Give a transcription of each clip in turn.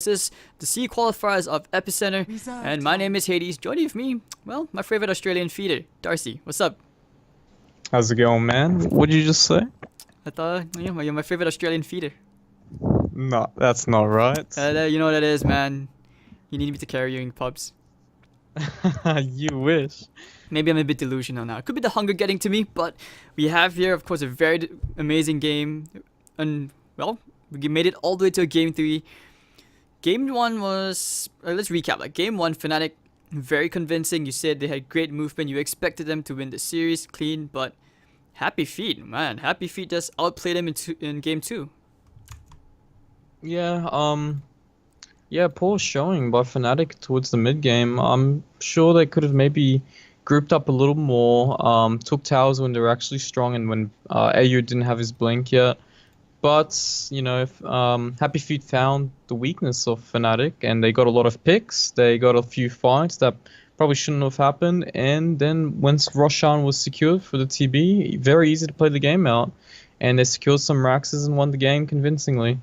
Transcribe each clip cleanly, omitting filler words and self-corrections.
This is the C qualifiers of Epicenter, and my name is Hades. Joining with me, well, my favorite Australian feeder, Darcy. What's up? How's it going, man? What did you just say? I thought you're my favorite Australian feeder. No, that's not right. You know what it is, man. You need me to carry you in pubs. You wish. Maybe I'm a bit delusional now. It could be the hunger getting to me, but we have here, of course, a very amazing game. And, well, we made it all the way to Game 3. Game 1 was... let's recap. Like, Game 1, Fnatic, very convincing. You said they had great movement. You expected them to win the series clean, but HappyFeet, man. HappyFeet just outplayed them in Game 2. Yeah, poor showing by Fnatic towards the mid game. I'm sure they could have maybe grouped up a little more, took towers when they were actually strong and when AU didn't have his blink yet. But, you know, HappyFeet found the weakness of Fnatic and they got a lot of picks. They got a few fights that probably shouldn't have happened. And then once Roshan was secured for the TB, very easy to play the game out. And they secured some Raxes and won the game convincingly.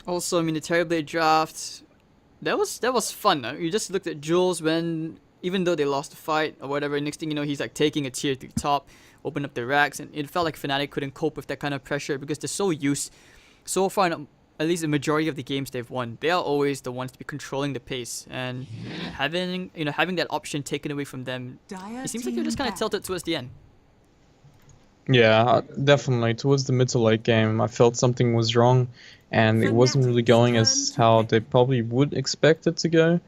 Also, I mean, the Terrorblade draft, that was fun. You just looked at Jules when, even though they lost the fight or whatever, next thing you know, he's like taking a tier 3 top, open up the racks, and it felt like Fnatic couldn't cope with that kind of pressure because they're so used. So far, in at least the majority of the games they've won, they are always the ones to be controlling the pace, and having that option taken away from them, it seems like you're just kind of tilted towards the end. Yeah, definitely. Towards the mid to late game, I felt something was wrong, and it wasn't really going as how they probably would expect it to go,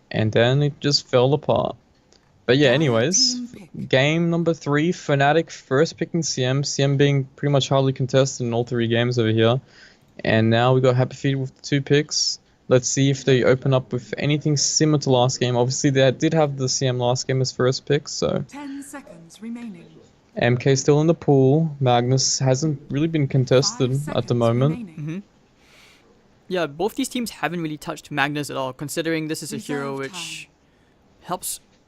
and then it just fell apart. But yeah, anyways, game number 3, Fnatic first picking CM being pretty much hardly contested in all 3 games over here, and now we got HappyFeet with the 2 picks. Let's see if they open up with anything similar to last game. Obviously, they did have the CM last game as first pick, so 10 seconds remaining. MK still in the pool. Magnus hasn't really been contested at the moment. Yeah, both these teams haven't really touched Magnus at all, considering this is a hero which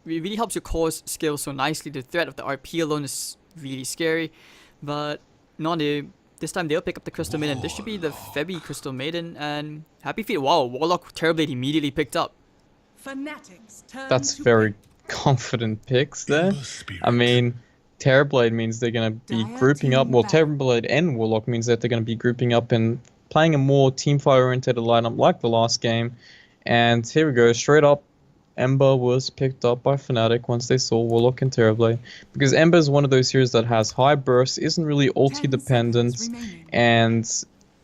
really helps your core skills so nicely. The threat of the RP alone is really scary, but this time they'll pick up the Crystal Maiden. This should be the Febby Crystal Maiden, and HappyFeet. Wow, Warlock Terrorblade immediately picked up. That's very confident picks there. I mean, Terrorblade means they're going to be grouping up. Well, Terrorblade and Warlock means that they're going to be grouping up and playing a more teamfight oriented lineup like the last game. And here we go, straight up, Ember was picked up by Fnatic once they saw Warlock and Terrorblade. Because Ember is one of those heroes that has high bursts, isn't really ulti dependent, and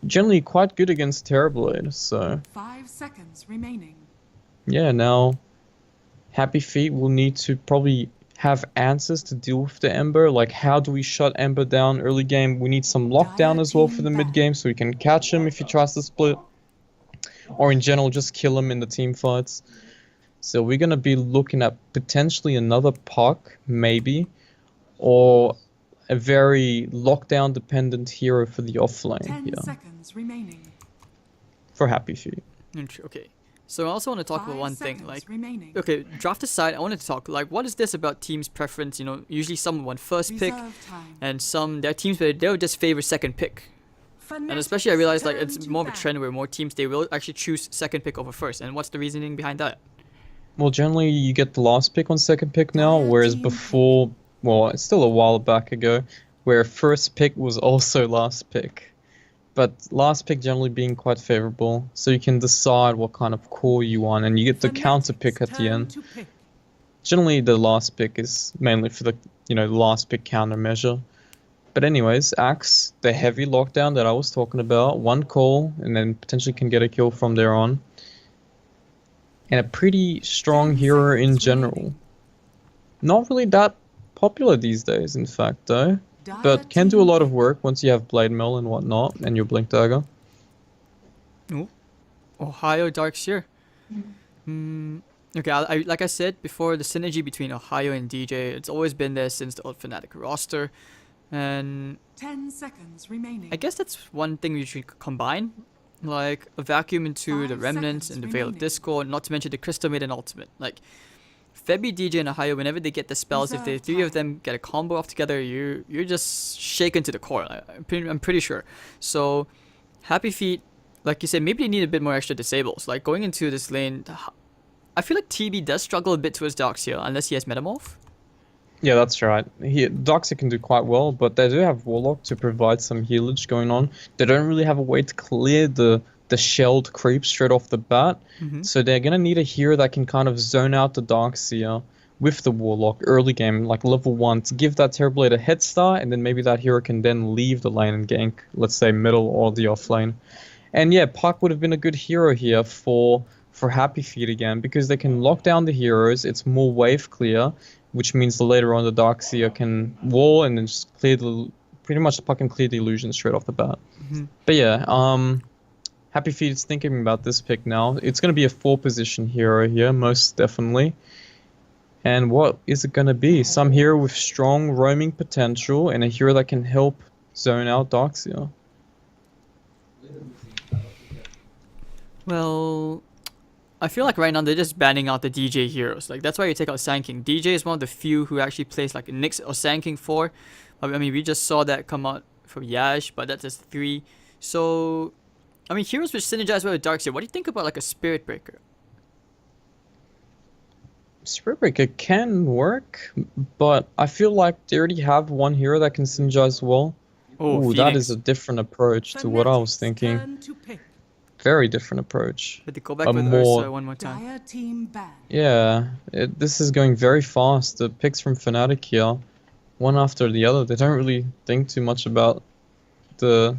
generally quite good against Terrorblade. So 5 seconds remaining. Yeah, now HappyFeet will need to probably have answers to deal with the Ember. Like, how do we shut Ember down early game? We need some lockdown as well for the mid game so we can catch him if he tries to split, or in general just kill him in the team fights. So we're going to be looking at potentially another puck, maybe, or a very lockdown dependent hero for the offlane. 10 seconds remaining. For HappyFeet. Okay. So I also want to talk about one thing, like, remaining. okay, draft aside, I wanted to talk, like, what is this about teams' preference? You know, usually some want first pick, and there are teams where they'll just favor second pick. And especially I realized, like, it's more of a trend where more teams, they will actually choose second pick over first. And what's the reasoning behind that? Well, generally you get the last pick on second pick now, whereas before, well, it's still a while back ago, where first pick was also last pick. But last pick generally being quite favorable, so you can decide what kind of core you want, and you get the counter pick at the end. Generally, the last pick is mainly for the, last pick counter measure. But anyways, Axe, the heavy lockdown that I was talking about, 1 call, and then potentially can get a kill from there on. And a pretty strong hero in general. Not really that popular these days, in fact, though. But can do a lot of work once you have Blade Mill and whatnot, and your Blink Dagger. Oh, Ohio Darkseer. Okay, like I said before, the synergy between Ohio and DJ, it's always been there since the old Fnatic roster. And 10 seconds remaining. I guess that's one thing we should combine. Like, a vacuum into the Remnants and the Veil of Discord, not to mention the Crystal Maiden Ultimate. Like, Febby, DJ, and Ohio, whenever they get the spells, if the 3 of them get a combo off together, you're just shaken to the core. I'm pretty sure. So, HappyFeet, like you said, maybe they need a bit more extra disables. Like going into this lane, I feel like TB does struggle a bit towards Darks here, unless he has Metamorph. Yeah, that's right. Doxy can do quite well, but they do have Warlock to provide some healage going on. They don't really have a way to clear the shelled creep straight off the bat. So they're going to need a hero that can kind of zone out the Darkseer with the Warlock early game, like level 1, to give that Terrorblade a head start, and then maybe that hero can then leave the lane and gank, let's say, middle or the off lane. And yeah, Puck would have been a good hero here for HappyFeet again, because they can lock down the heroes, it's more wave clear, which means the later on the Darkseer can wall and then just clear pretty much Puck can clear the illusion straight off the bat. But yeah, HappyFeet is thinking about this pick now. It's going to be a 4-position hero here, most definitely. And what is it going to be? Some hero with strong roaming potential and a hero that can help zone out Darkseer. Well, I feel like right now they're just banning out the DJ heroes. Like that's why you take out Sand King. DJ is one of the few who actually plays like Nyx or Sand King 4. I mean, we just saw that come out from Yash, but that's just 3. So, I mean, heroes which synergize well with Darkseer. What do you think about like a Spirit Breaker? Spirit Breaker can work, but I feel like they already have one hero that can synergize well. Oh, Ooh, that is a different approach to what I was thinking. Turn to pick. Very different approach. But they go back with Ursa one more time. Dire team ban. Yeah, this is going very fast. The picks from Fnatic here, one after the other. They don't really think too much about the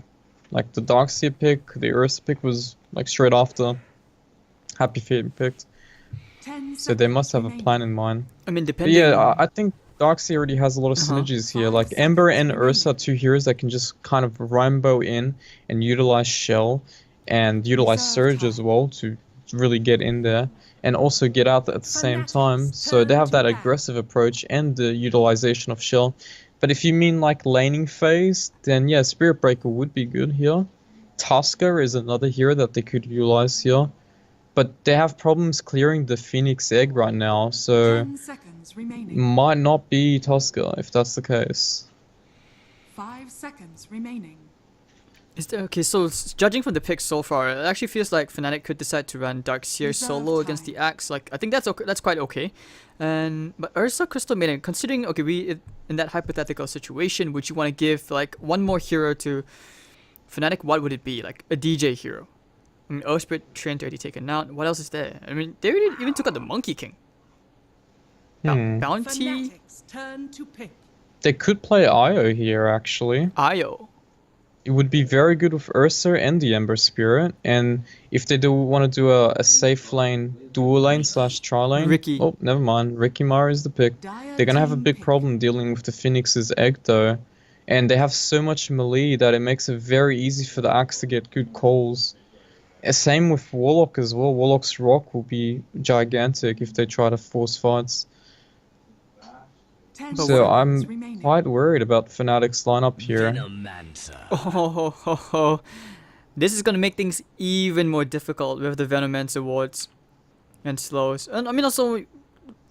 Darkseer pick. The Ursa pick was like straight after HappyFeet picked. So they must have a plan in mind. I mean, But depending. yeah, I think Darkseer already has a lot of synergies here. Like Ember and Ursa are 2 heroes that can just kind of rainbow in and utilize Shell and utilize Surge as well to really get in there and also get out at the same time. So they have that aggressive approach and the utilization of Shell. But if you mean like laning phase, then yeah, Spirit Breaker would be good here. Tusker is another hero that they could utilize here. But they have problems clearing the Phoenix Egg right now, so 10 seconds remaining. might not be Tusker if that's the case. 5 seconds remaining. Is there, okay, so judging from the picks so far, it actually feels like Fnatic could decide to run Darkseer Reserve solo against the Axe. Like I think that's okay, that's quite okay. But Ursa Crystal Maiden, considering in that hypothetical situation, would you want to give like one more hero to Fnatic? What would it be? Like a DJ hero? I mean, Earthspirit Trent already taken out. What else is there? I mean, they already even took out the Monkey King. Bounty, Fnatic's turn to pick. They could play Io here actually. Io. It would be very good with Ursa and the Ember Spirit, and if they do want to do a safe lane, dual lane / tri lane. Ricky. Oh, never mind. Ricky Mara is the pick. They're gonna have a big problem dealing with the Phoenix's Egg though, and they have so much melee that it makes it very easy for the Axe to get good calls. Same with Warlock as well. Warlock's Rock will be gigantic if they try to force fights. 10 So seconds I'm remaining. quite worried about Fnatic's lineup here. Oh, this is gonna make things even more difficult with the Venomancer wards and slows. And I mean, also, we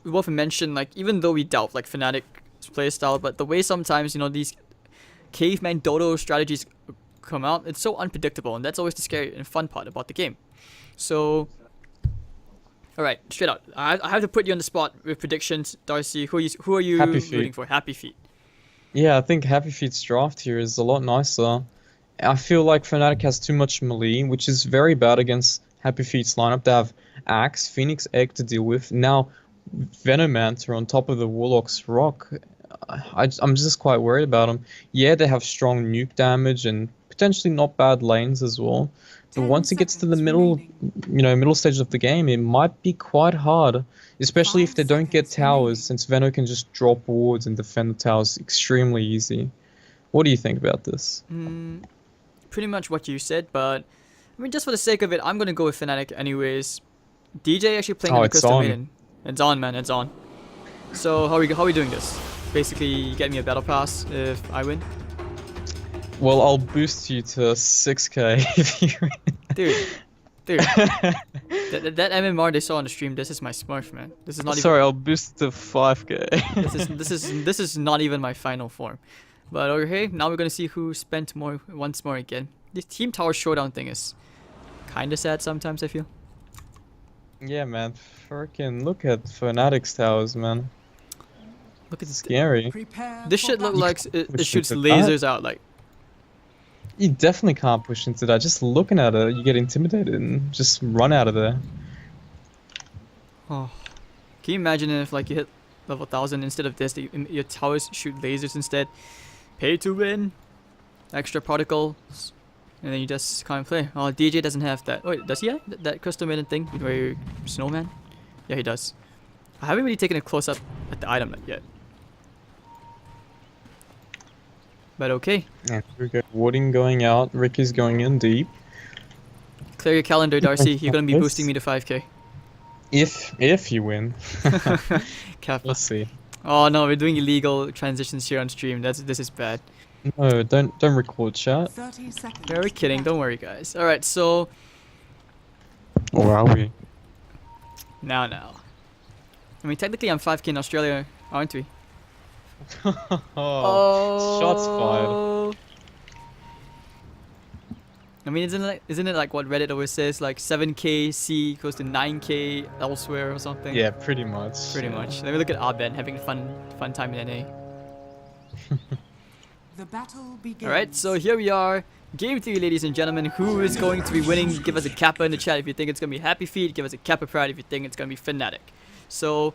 both mentioned like even though we doubt like Fnatic's playstyle, but the way sometimes these caveman Dota strategies come out, it's so unpredictable, and that's always the scary and fun part about the game. So, all right, straight out, I have to put you on the spot with predictions, Darcy. Who are you HappyFeet. rooting for? HappyFeet. Yeah, I think HappyFeet's draft here is a lot nicer. I feel like Fnatic has too much melee, which is very bad against HappyFeet's lineup. They have Axe, Phoenix Egg to deal with. Now, Venomancer on top of the Warlock's Rock. I'm just quite worried about them. Yeah, they have strong nuke damage and potentially not bad lanes as well. But 10 once it gets to the seconds middle, remaining. middle stage of the game, it might be quite hard. Especially if 5 they don't get seconds towers, remaining. since Veno can just drop wards and defend the towers extremely easy. What do you think about this? Pretty much what you said, but I mean, just for the sake of it, I'm gonna go with Fnatic anyways. DJ actually playing Oh, on the it's Crystal on. Maiden. It's on, man. It's on. So how are we doing this? Basically, get me a battle pass if I win. Well, I'll boost you to 6k if you Dude, that MMR they saw on the stream. This is my Smurf, man. This is not Sorry, I'll boost to 5k. even. This is not even my final form. But okay, now we're gonna see who spent more once more again. This team tower showdown thing is kinda sad sometimes, I feel. Yeah, man. Freaking look at Fnatic's towers, man. Look at this. Scary. Prepare This for shit look battle. like it Push shoots into that. lasers out like. You definitely can't push into that. Just looking at it, you get intimidated and just run out of there. Oh, can you imagine if like you hit level 1000 instead of this, your towers shoot lasers instead? Pay to win, extra particles, and then you just can't play. Oh, DJ doesn't have that. Wait, does he have that crystal maiden thing where you're snowman? Yeah, he does. I haven't really taken a close up at the item yet. But okay, Yeah, here we go. Warding going out. Ricky's going in deep. clear your calendar, Darcy. You're gonna be Yes. boosting me to 5k. If you win. Kappa. Let's see. Oh no, we're doing illegal transitions here on stream. This is bad. No, don't record chat. 30 seconds. Yeah, we're kidding. Don't worry, guys. All right, so Or are we? now. I mean, technically, I'm 5k in Australia, aren't we? Shots fired. I mean, isn't it like what Reddit always says, like 7k C equals to 9k elsewhere or something? Yeah, pretty much. Pretty much. Let me look at Arben having fun time in NA. The battle begins. Alright, so here we are. Game 3, ladies and gentlemen. Who is going to be winning? Give us a kappa in the chat if you think it's going to be HappyFeet. Give us a kappa pride if you think it's going to be Fnatic. So,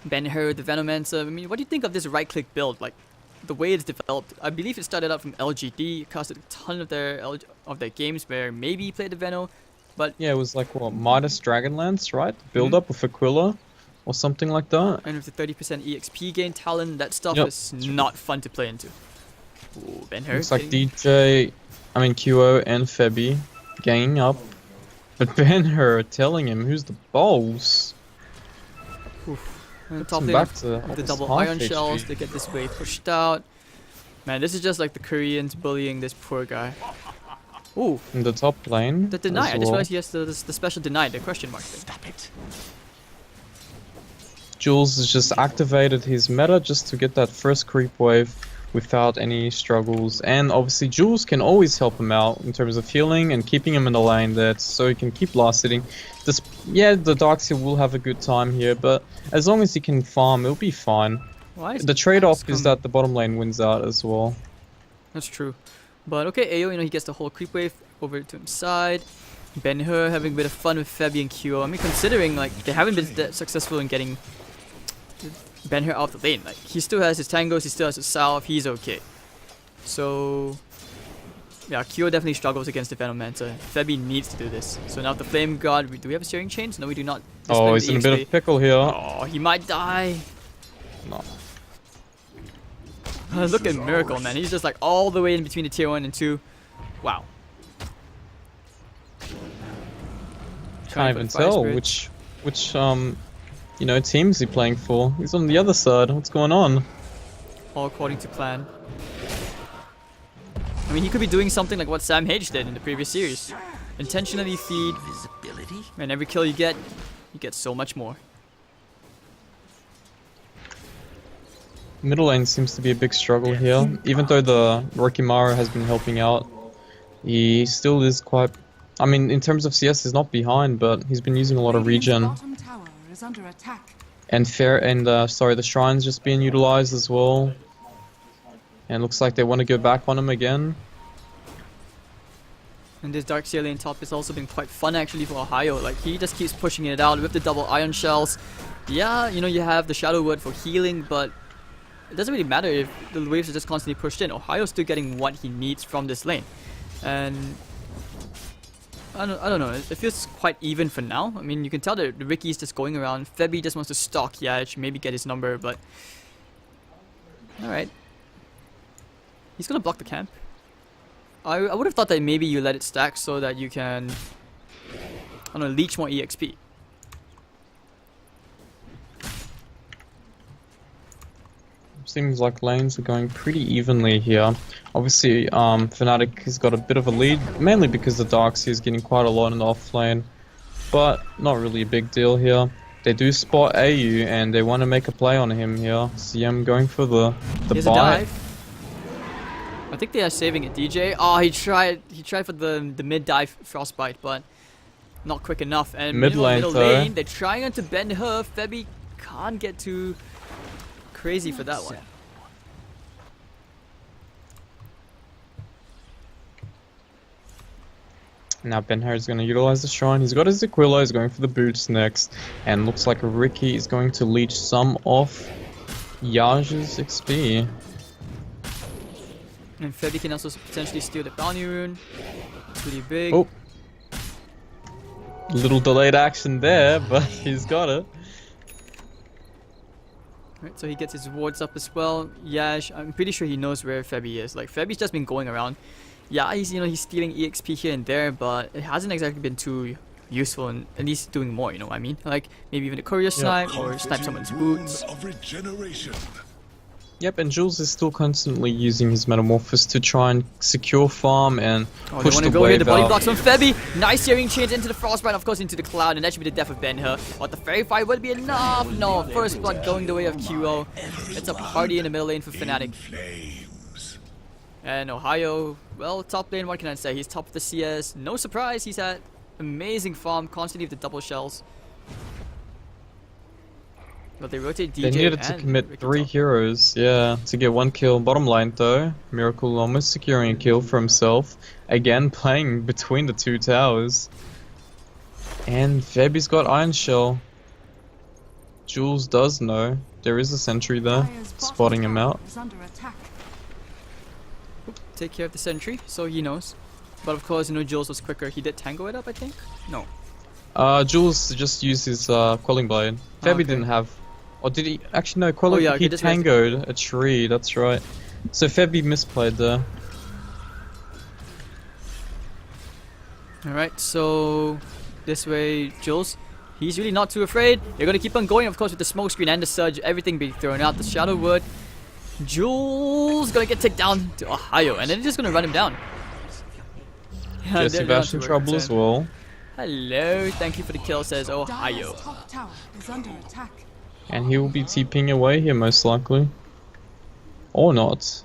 Ben-Hur, the Venomancer. I mean, what do you think of this right-click build? Like, the way it's developed. I believe it started out from LGD. It costed a ton of their games where maybe he played the Veno. But Yeah, it was like what, Midas Dragonlance, right? Build up with Aquila or something like that. and with the 30% EXP gain talent, that stuff Yep. is not fun to play into. Ooh, Ben-Hur. Looks like QO and Febby ganging up. But Ben-Hur telling him who's the boss. And Puts top him lane back to of the almost double half iron shells HP. to get this wave pushed out. Man, this is just like the Koreans bullying this poor guy. Ooh, In the top lane. the deny. as I just well. realized he has the special deny, the question mark thing. Stop it. Jules has just activated his meta just to get that first creep wave without any struggles. And obviously Jules can always help him out in terms of healing and keeping him in the lane there so he can keep last hitting. Yeah, the Darkseid will have a good time here, but as long as he can farm, it'll be fine. Why is The trade-off That's is that the bottom lane wins out as well. That's true. But okay, Ayo, he gets the whole creep wave over to his side. Ben-Hur having a bit of fun with Febby and QO. I mean, considering like they haven't been that successful in getting Ben-Hur out the lane. Like he still has his tangos, he still has his salve, he's okay. So yeah, QO definitely struggles against the Venomancer. Febby needs to do this. So now the Flame God, do we have a steering chains? No, we do not. Oh, Despite he's the in a bit EXP. of pickle here. Oh, he might die. No. Look at Miracle, man. He's just like all the way in between the tier 1 and 2. Wow. Can't even tell which team is he playing for. He's on the other side. What's going on? All according to plan. I mean, he could be doing something like what Sam H did in the previous series. Intentionally feed, and every kill you get so much more. Middle lane seems to be a big struggle here. Even though the Rokimara has been helping out, he still is quite... I mean, in terms of CS, he's not behind, but he's been using a lot of Radiant's regen. bottom tower is under attack. And the Shrine's just being utilized as well. And looks like they want to go back on him again. And this Dark Lane top has also been quite fun actually for Ohio. Like, he just keeps pushing it out with the double iron shells. Yeah, you have the Shadow Word for healing, but it doesn't really matter if the waves are just constantly pushed in. Ohio's still getting what he needs from this lane. And I don't know, it feels quite even for now. I mean, you can tell that Ricky's just going around. Febby just wants to stalk Yach, maybe get his number, but... Alright. He's gonna block the camp. I would have thought that maybe you let it stack so that you can... I don't know, leech more EXP. Seems like lanes are going pretty evenly here. Obviously, Fnatic has got a bit of a lead, mainly because the Darkseid is getting quite a lot in the off lane. But not really a big deal here. They do spot AU and they want to make a play on him here. CM going for the Here's a bite. dive. I think they are saving it. DJ. Oh, he tried for the mid dive frostbite, but not quick enough. And Mid lane, middle though. lane, they're trying to bend her. Febby can't get too crazy for that one. Now Ben-Hur is going to utilize the shrine. He's got his Aquila, he's going for the boots next. And looks like Ricky is going to leech some off Yaj's XP. And Febby can also potentially steal the bounty rune. Pretty big. Oh. Little delayed action there, but he's got it. Right, so he gets his wards up as well. Yash, I'm pretty sure he knows where Febby is. Like, Febby's just been going around. Yeah, he's stealing EXP here and there, but it hasn't exactly been too useful, and at least doing more, you know what I mean? Like, maybe even a courier snipe, or snipe someone's boots. Yep, and Jules is still constantly using his Metamorphosis to try and secure farm and Oh, push they want the to go here, wave the body out. blocks from Febby. Nice searing chains into the frostbite, of course into the cloud, and that should be the death of Ben-Hur. But the fairy fire would be enough. No, first blood going the way of QO. It's a party in the middle lane for Fnatic. And Ohio, well, top lane, what can I say? He's top of the CS. No surprise, he's had amazing farm, constantly with the double shells. But they rotate DJ They needed to and commit Ricky 3 top. heroes, yeah, to get 1 kill. Bottom line though, Miracle almost securing a kill for himself. Again, playing between the 2 towers. And Febby's got Iron Shell. Jules does know. There is a sentry there, Dire's bottom spotting him tower out. is under attack. Take care of the sentry, so he knows. But of course, Jules was quicker. He did tango it up, I think? No. Jules just used his Quelling Blade. Febby okay. didn't have... Or did he? Actually no, Quelling, yeah, he he just raised- tangoed a tree, that's right. So Febby misplayed there. Alright, so this way, Jules. He's really not too afraid. They're gonna keep on going, of course, with the smoke screen and the surge, everything being thrown out. The Shadow Wood. Jules gonna get taken down to Ohio, and then they're just gonna run him down. Yeah, Jesse they're not Bash too in trouble as concerned. well. Hello, thank you for the kill, says Dire's Ohio. top tower is under attack. And he will be TPing away here most likely. Or not.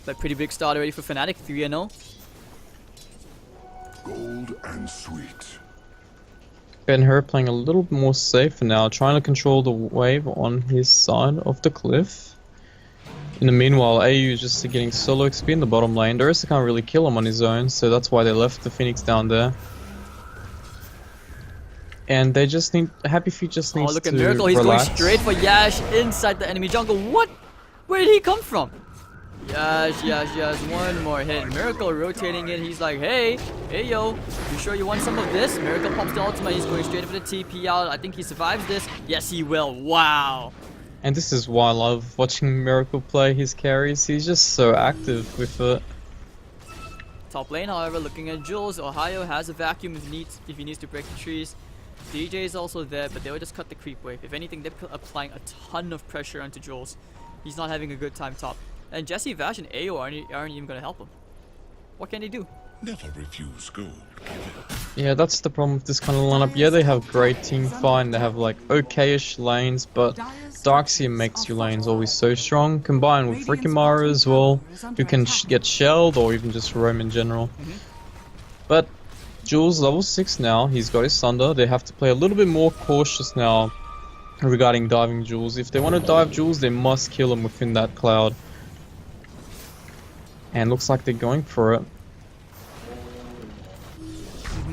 But pretty big start already for Fnatic, 3-0. Gold and sweet. Ben-Hur playing a little more safe now, trying to control the wave on his side of the cliff. In the meanwhile, AU is just getting solo XP in the bottom lane. Dursa can't really kill him on his own, so that's why they left the Phoenix down there. And they just need... HappyFeet just needs Oh, look to at Miracle, he's relax. going straight for Yash inside the enemy jungle. What? Where did he come from? Yash, one more hit. Miracle rotating it, he's like, hey yo, you sure you want some of this? Miracle pops the ultimate, he's going straight for the TP out. I think he survives this. Yes, he will. Wow. And this is why I love watching Miracle play his carries. He's just so active with it. Top lane, however, looking at Jules. Ohio has a vacuum if he needs to break the trees. DJ is also there, but they will just cut the creep wave. If anything, they're applying a ton of pressure onto Jules. He's not having a good time top. And Jesse, Vash, and AO aren't even going to help him. What can they do? Never refuse gold. Yeah, that's the problem with this kind of lineup. Yeah, they have great team fight, and they have like okay-ish lanes, but Darkseer makes your lanes always so strong, combined with Rikimara as well, who can get shelled or even just roam in general. But Jules level 6 now, he's got his Thunder. They have to play a little bit more cautious now regarding diving Jules. If they want to dive Jules, they must kill him within that cloud. And looks like they're going for it.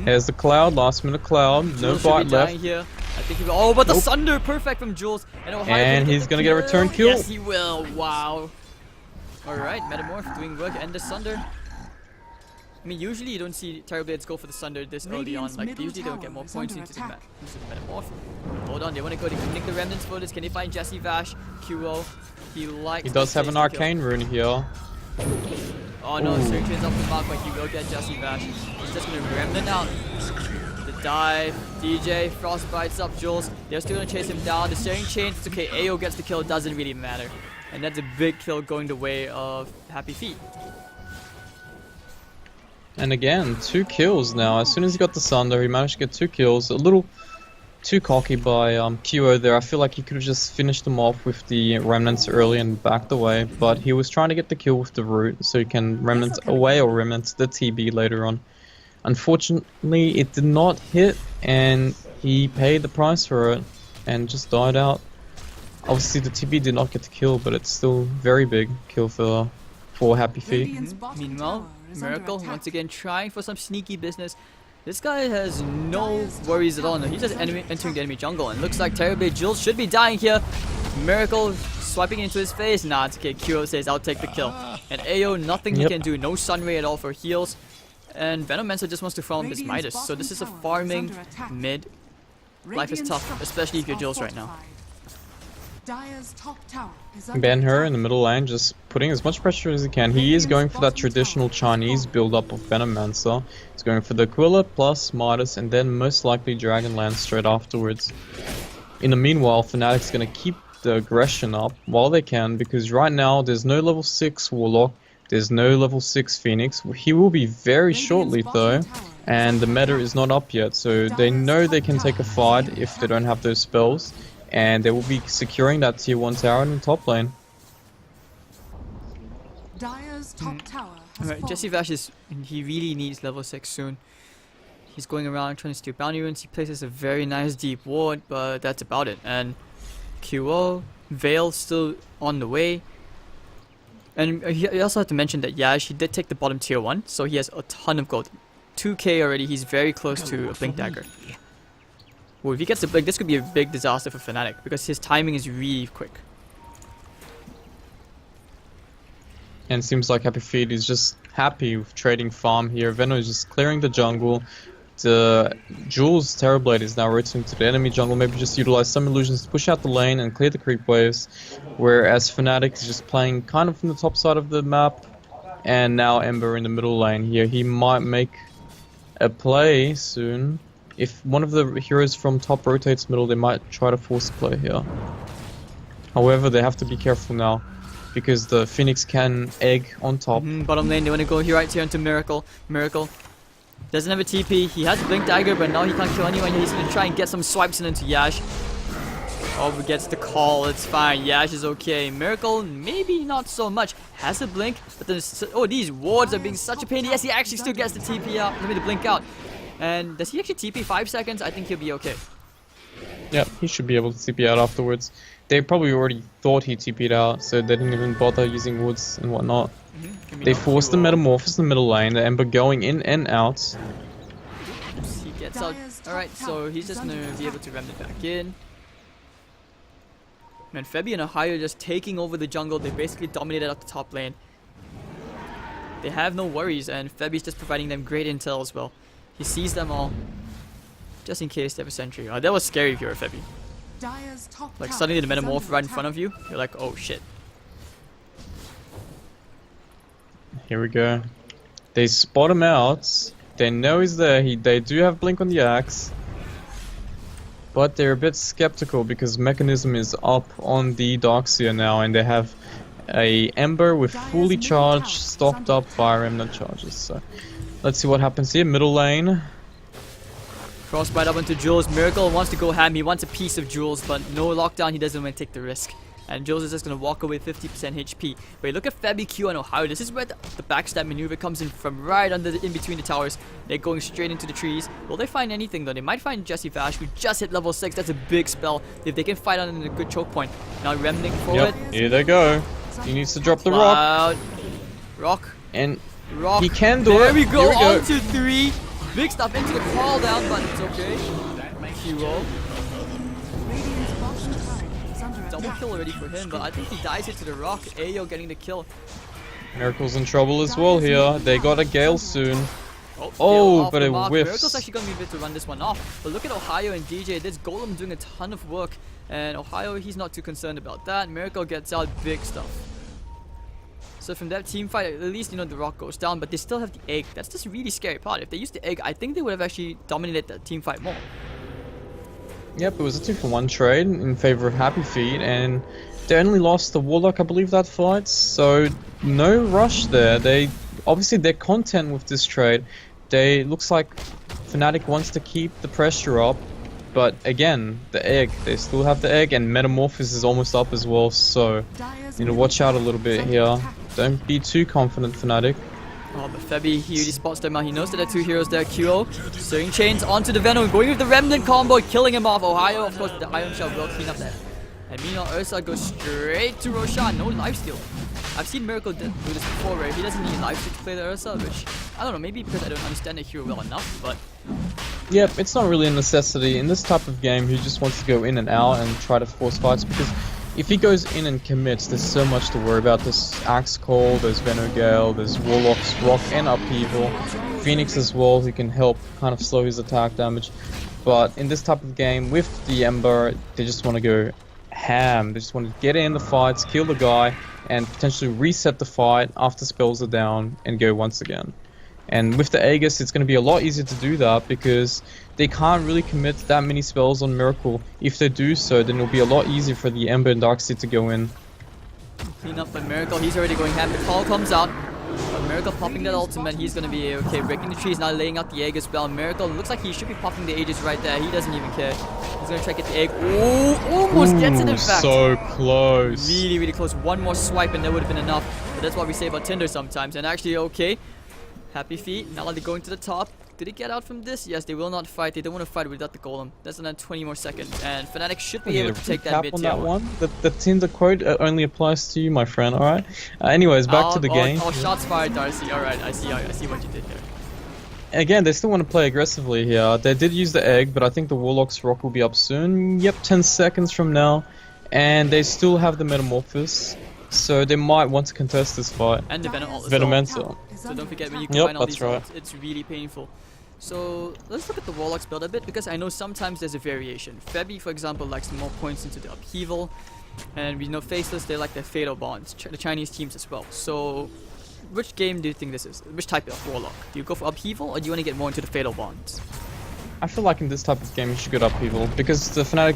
Here's the cloud, last minute cloud, no Jules should bite be dying left. here. I think he will. Oh, but the Nope. Sunder, perfect from Jules. And Ohio And he's gonna get a return kill. Yes, he will. Wow. Alright, Metamorph doing work and the Sunder. I mean, usually you don't see Terrorblades go for the Sunder this early on. Radiant's Like, middle usually they don't get tower more is points under into attack. the Metamorph. Hold on, they want to go to connect the Remnants for this. Can they find Jesse Vash? QO. He likes He does to have an chase the kill. arcane rune here. Oh no, Ooh. Surge is off the mark, but he will get Jesse Vash. He's just gonna Remnant out. The dive, DJ, Frostbites up Jules. They're still gonna chase him down. The Searing Chains, it's okay, AO gets the kill, doesn't really matter. And that's a big kill going the way of HappyFeet. And again, 2 kills now. As soon as he got the Sunder, he managed to get 2 kills. A little too cocky by QO there. I feel like he could have just finished them off with the remnants early and backed away, but he was trying to get the kill with the root so he can remnant away or remnant the TB later on. Unfortunately, it did not hit, and he paid the price for it and just died out. Obviously, the TB did not get the kill, but it's still very big kill for HappyFeet. Radiant's bottom Meanwhile, tower is under Miracle attack. once again trying for some sneaky business. This guy has no worries at all. No, he's just entering the enemy jungle, and looks like Terrorblade Jules should be dying here. Miracle swiping into his face. Nah, it's okay. Kuro says, I'll take the kill. And AO, nothing he can do. No Sunray at all for heals. And Venomancer just wants to farm this Radiant's Midas. So this is a bottom tower farming under attack. mid. Life is Radiant's tough, structures especially if you're are Jules right now. fortified. Dire's top tower is under Ben Hur attack. in the middle lane, just putting as much pressure as he can. He is going for that traditional Chinese build-up of Venomancer. He's going for the Aquila plus Midas, and then most likely Dragonlance straight afterwards. In the meanwhile, Fnatic's going to keep the aggression up while they can, because right now there's no level 6 Warlock, there's no level 6 Phoenix. He will be very shortly though, and the meta is not up yet, so they know they can take a fight if they don't have those spells. And they will be securing that tier 1 tower in the top lane. Dire's top tower has Alright, fallen. Jesse Vash he really needs level 6 soon. He's going around trying to steal bounty runes. He places a very nice deep ward, but that's about it. And QO, Veil still on the way. And he also have to mention that Yash, he did take the bottom tier 1, so he has a ton of gold. 2k already, he's very close to a Blink Dagger. Well, if he gets a Blink, this could be a big disaster for Fnatic, because his timing is really quick. And it seems like HappyFeet is just happy with trading farm here. Veno is just clearing the jungle. The Jules Terrorblade is now rotating to the enemy jungle. Maybe just utilize some illusions to push out the lane and clear the creep waves. Whereas Fnatic is just playing kind of from the top side of the map. And now Ember in the middle lane here. He might make a play soon. If one of the heroes from top rotates middle, they might try to force a play here. However, they have to be careful now, because the Phoenix can egg on top. Bottom lane, they want to go here right here into Miracle. Miracle doesn't have a TP. He has a Blink Dagger, but now he can't kill anyone. He's going to try and get some swipes in into Yash. Oh, but gets the call. It's fine. Yash is okay. Miracle, maybe not so much. Has a Blink, but then... Oh, these wards are being such a pain. Yes, he actually still gets the TP out. Let me the Blink out. And does he actually TP 5 seconds? I think he'll be okay. Yeah, he should be able to TP out afterwards. They probably already thought he TP'd out, so they didn't even bother using woods and whatnot. They forced the Metamorphosis in the middle lane, the Ember going in and out. He gets out. Alright, so he's just going to be able to remnant back in. Man, Febby and Ohio just taking over the jungle. They basically dominated out the top lane. They have no worries, and Febby's just providing them great intel as well. He sees them all, just in case they have a sentry. That was scary if you're a Febby. Dire's top Like tower suddenly the is Metamorph under right in attack. front of you, you're like, oh shit. Here we go. They spot him out. They know he's there. They do have Blink on the axe. But they're a bit skeptical because Mechanism is up on the Darkseer now, and they have a Ember with fully charged, stocked up fire remnant charges. So let's see what happens here. Middle lane. Crossbite up into Jules. Miracle wants to go ham. He wants a piece of Jules, but no lockdown. He doesn't want to take the risk. And Jules is just going to walk away 50% HP. But look at Febby, Q, and Ohio. This is where the backstab maneuver comes in from right in between the towers. They're going straight into the trees. Will they find anything though? They might find Jesse Vash, who just hit level 6. That's a big spell. If they can fight on in a good choke point. Now remnanting forward. Yep, here they go. He needs to drop the rock. Rock. And Rock. he can do there it. We go. Here we go. On to 3. Big stuff into the call down, but it's okay. QO. Radiant's bottom tower is under Double attack. kill already for him, but I think he dies it to the rock. Ayo getting the kill. Miracle's in trouble as well here. They got a Gale soon. Oh, Oh, off but the it mark. whiffs. Miracle's actually going to be able to run this one off. But look at Ohio and DJ. This Golem doing a ton of work. And Ohio, he's not too concerned about that. Miracle gets out big stuff. So from that team fight, at least, you know, the rock goes down. But they still have the egg. That's just a really scary part. If they used the egg, I think they would have actually dominated that team fight more. Yep, it was a 2-for-1 trade in favor of HappyFeet, and they only lost the Warlock, I believe, that fight, so no rush there. They obviously they're content with this trade. Looks like Fnatic wants to keep the pressure up, But again, the egg, they still have the egg, and Metamorphosis is almost up as well, so Dire's you need to middle watch out a little tower is bit under here. attack. Don't be too confident, Fnatic. Oh, but Febby, he really spots them out. He knows that there are two heroes there. QO, Stirring Chains onto the Venom, going with the Remnant combo, killing him off. Ohio, of course, the Iron Shell will clean up that. And meanwhile, Ursa goes straight to Roshan, no lifesteal. I've seen Miracle do this before, where he doesn't need lifesteal to play the Ursa, which, I don't know, maybe because I don't understand the hero well enough, but... Yep, it's not really a necessity. In this type of game, he just wants to go in and out and try to force fights, because if he goes in and commits, there's so much to worry about. There's Axe Call, there's Venogale, there's Warlock's Rock and Upheaval. Phoenix as well, who can help kind of slow his attack damage. But in this type of game, with the Ember, they just want to go ham. They just want to get in the fights, kill the guy, and potentially reset the fight after spells are down and go once again. And with the Aegis, it's going to be a lot easier to do that because they can't really commit that many spells on Miracle. If they do so, then it'll be a lot easier for the Ember and Darkseid to go in. Clean up by Miracle, he's already going ham. The call comes out. But Miracle popping that ultimate, he's gonna be okay. Breaking the trees, now laying out the egg as well. Miracle looks like he should be popping the Aegis right there. He doesn't even care. He's gonna try to get the egg. Oh, almost gets it in fact. So close. Really, really close. One more swipe and that would have been enough. But that's what we say about Tinder sometimes. And actually, okay. HappyFeet, now they're going to the top. Did he get out from this? Yes, they will not fight. They don't want to fight without the golem. That's another 20 more seconds. And Fnatic should be able to take that mid on tier that one. The Tinder quote only applies to you, my friend, alright? Anyways, back to the game. Oh, shots fired, Darcy. Alright, I see what you did there. Again, they still want to play aggressively here. They did use the egg, but I think the Warlock's Rock will be up soon. Yep, 10 seconds from now. And they still have the Metamorphosis. So they might want to contest this fight. And the Venom ult as Venomental. well. So don't forget when you combine all that's these right. ults, it's really painful. So let's look at the Warlock's build a bit because I know sometimes there's a variation. Febby, for example, likes more points into the Upheaval. And we know Faceless, they like their Fatal Bonds. The Chinese teams as well. So which game do you think this is? Which type of Warlock? Do you go for Upheaval or do you want to get more into the Fatal Bonds? I feel like in this type of game you should go to Upheaval because the Fnatic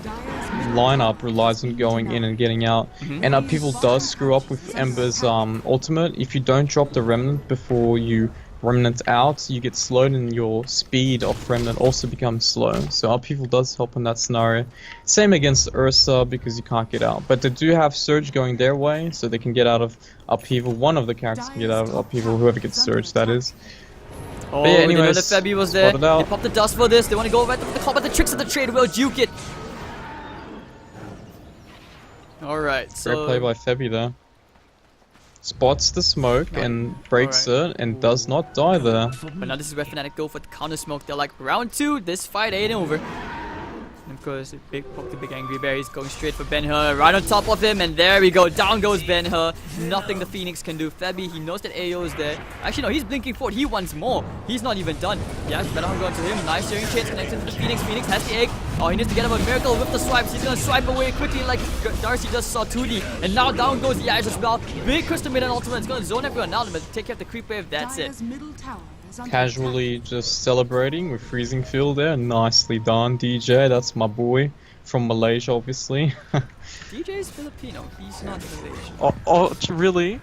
lineup relies on going in and getting out. And Upheaval does screw up with Ember's ultimate. If you don't drop the Remnant before you Remnant out, you get slowed and your speed of Remnant also becomes slow. So Upheaval does help in that scenario. Same against Ursa because you can't get out. But they do have Surge going their way, so they can get out of Upheaval. One of the characters can get out of Upheaval, whoever gets Surge, that is. Oh, yeah, they know anyways, that Febby was there. spot it out. They popped the dust for this. They want to go right to the call, but the tricks of the trade will juke it. Alright, so... Great play by Febby there. Spots the smoke and breaks it and does not die there. But now this is where Fnatic go for the counter smoke. They're like, round 2, this fight ain't over. And of course, the big angry bear is going straight for Ben-Hur, right on top of him, and there we go. Down goes Ben-Hur. Nothing the Phoenix can do. Febby, he knows that AO is there. Actually, no, he's blinking forward. He wants more. He's not even done. Yeah, Ben-Hur going to him. Nice steering chains connected to the Phoenix. Phoenix has the egg. Oh, he needs to get him a Miracle with the swipes. He's gonna swipe away quickly like Darcy just saw 2D. And now down goes the Eyes as well. Big Crystal mid and ultimate. It's gonna zone everyone out, but take care of the creep wave. That's it. Dire's middle tower is under Casually just celebrating with Freezing Field there. Nicely done, DJ. That's my boy. From Malaysia, obviously. DJ is Filipino. He's not Malaysian. oh, really?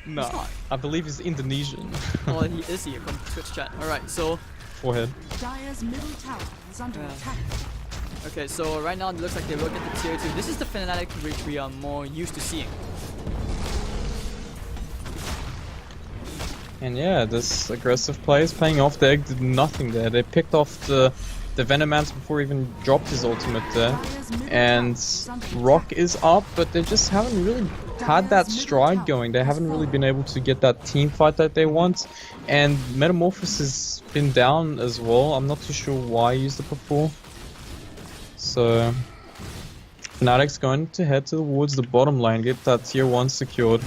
No, He's not. I believe he's Indonesian. Oh, he is here from Twitch chat. Alright, so... Forehead. Dire's middle tower is under attack. Okay, so right now it looks like they will get the tier 2. This is the Fnatic which we are more used to seeing. And yeah, this aggressive play is paying off. The egg did nothing there. They picked off the Venomance before he even dropped his ultimate there. And Rock is up, but they just haven't really had that stride going. They haven't really been able to get that team fight that they want. And Metamorphosis has been down as well. I'm not too sure why he used it before. So Fnatic's going to head towards the bottom lane, get that tier 1 secured.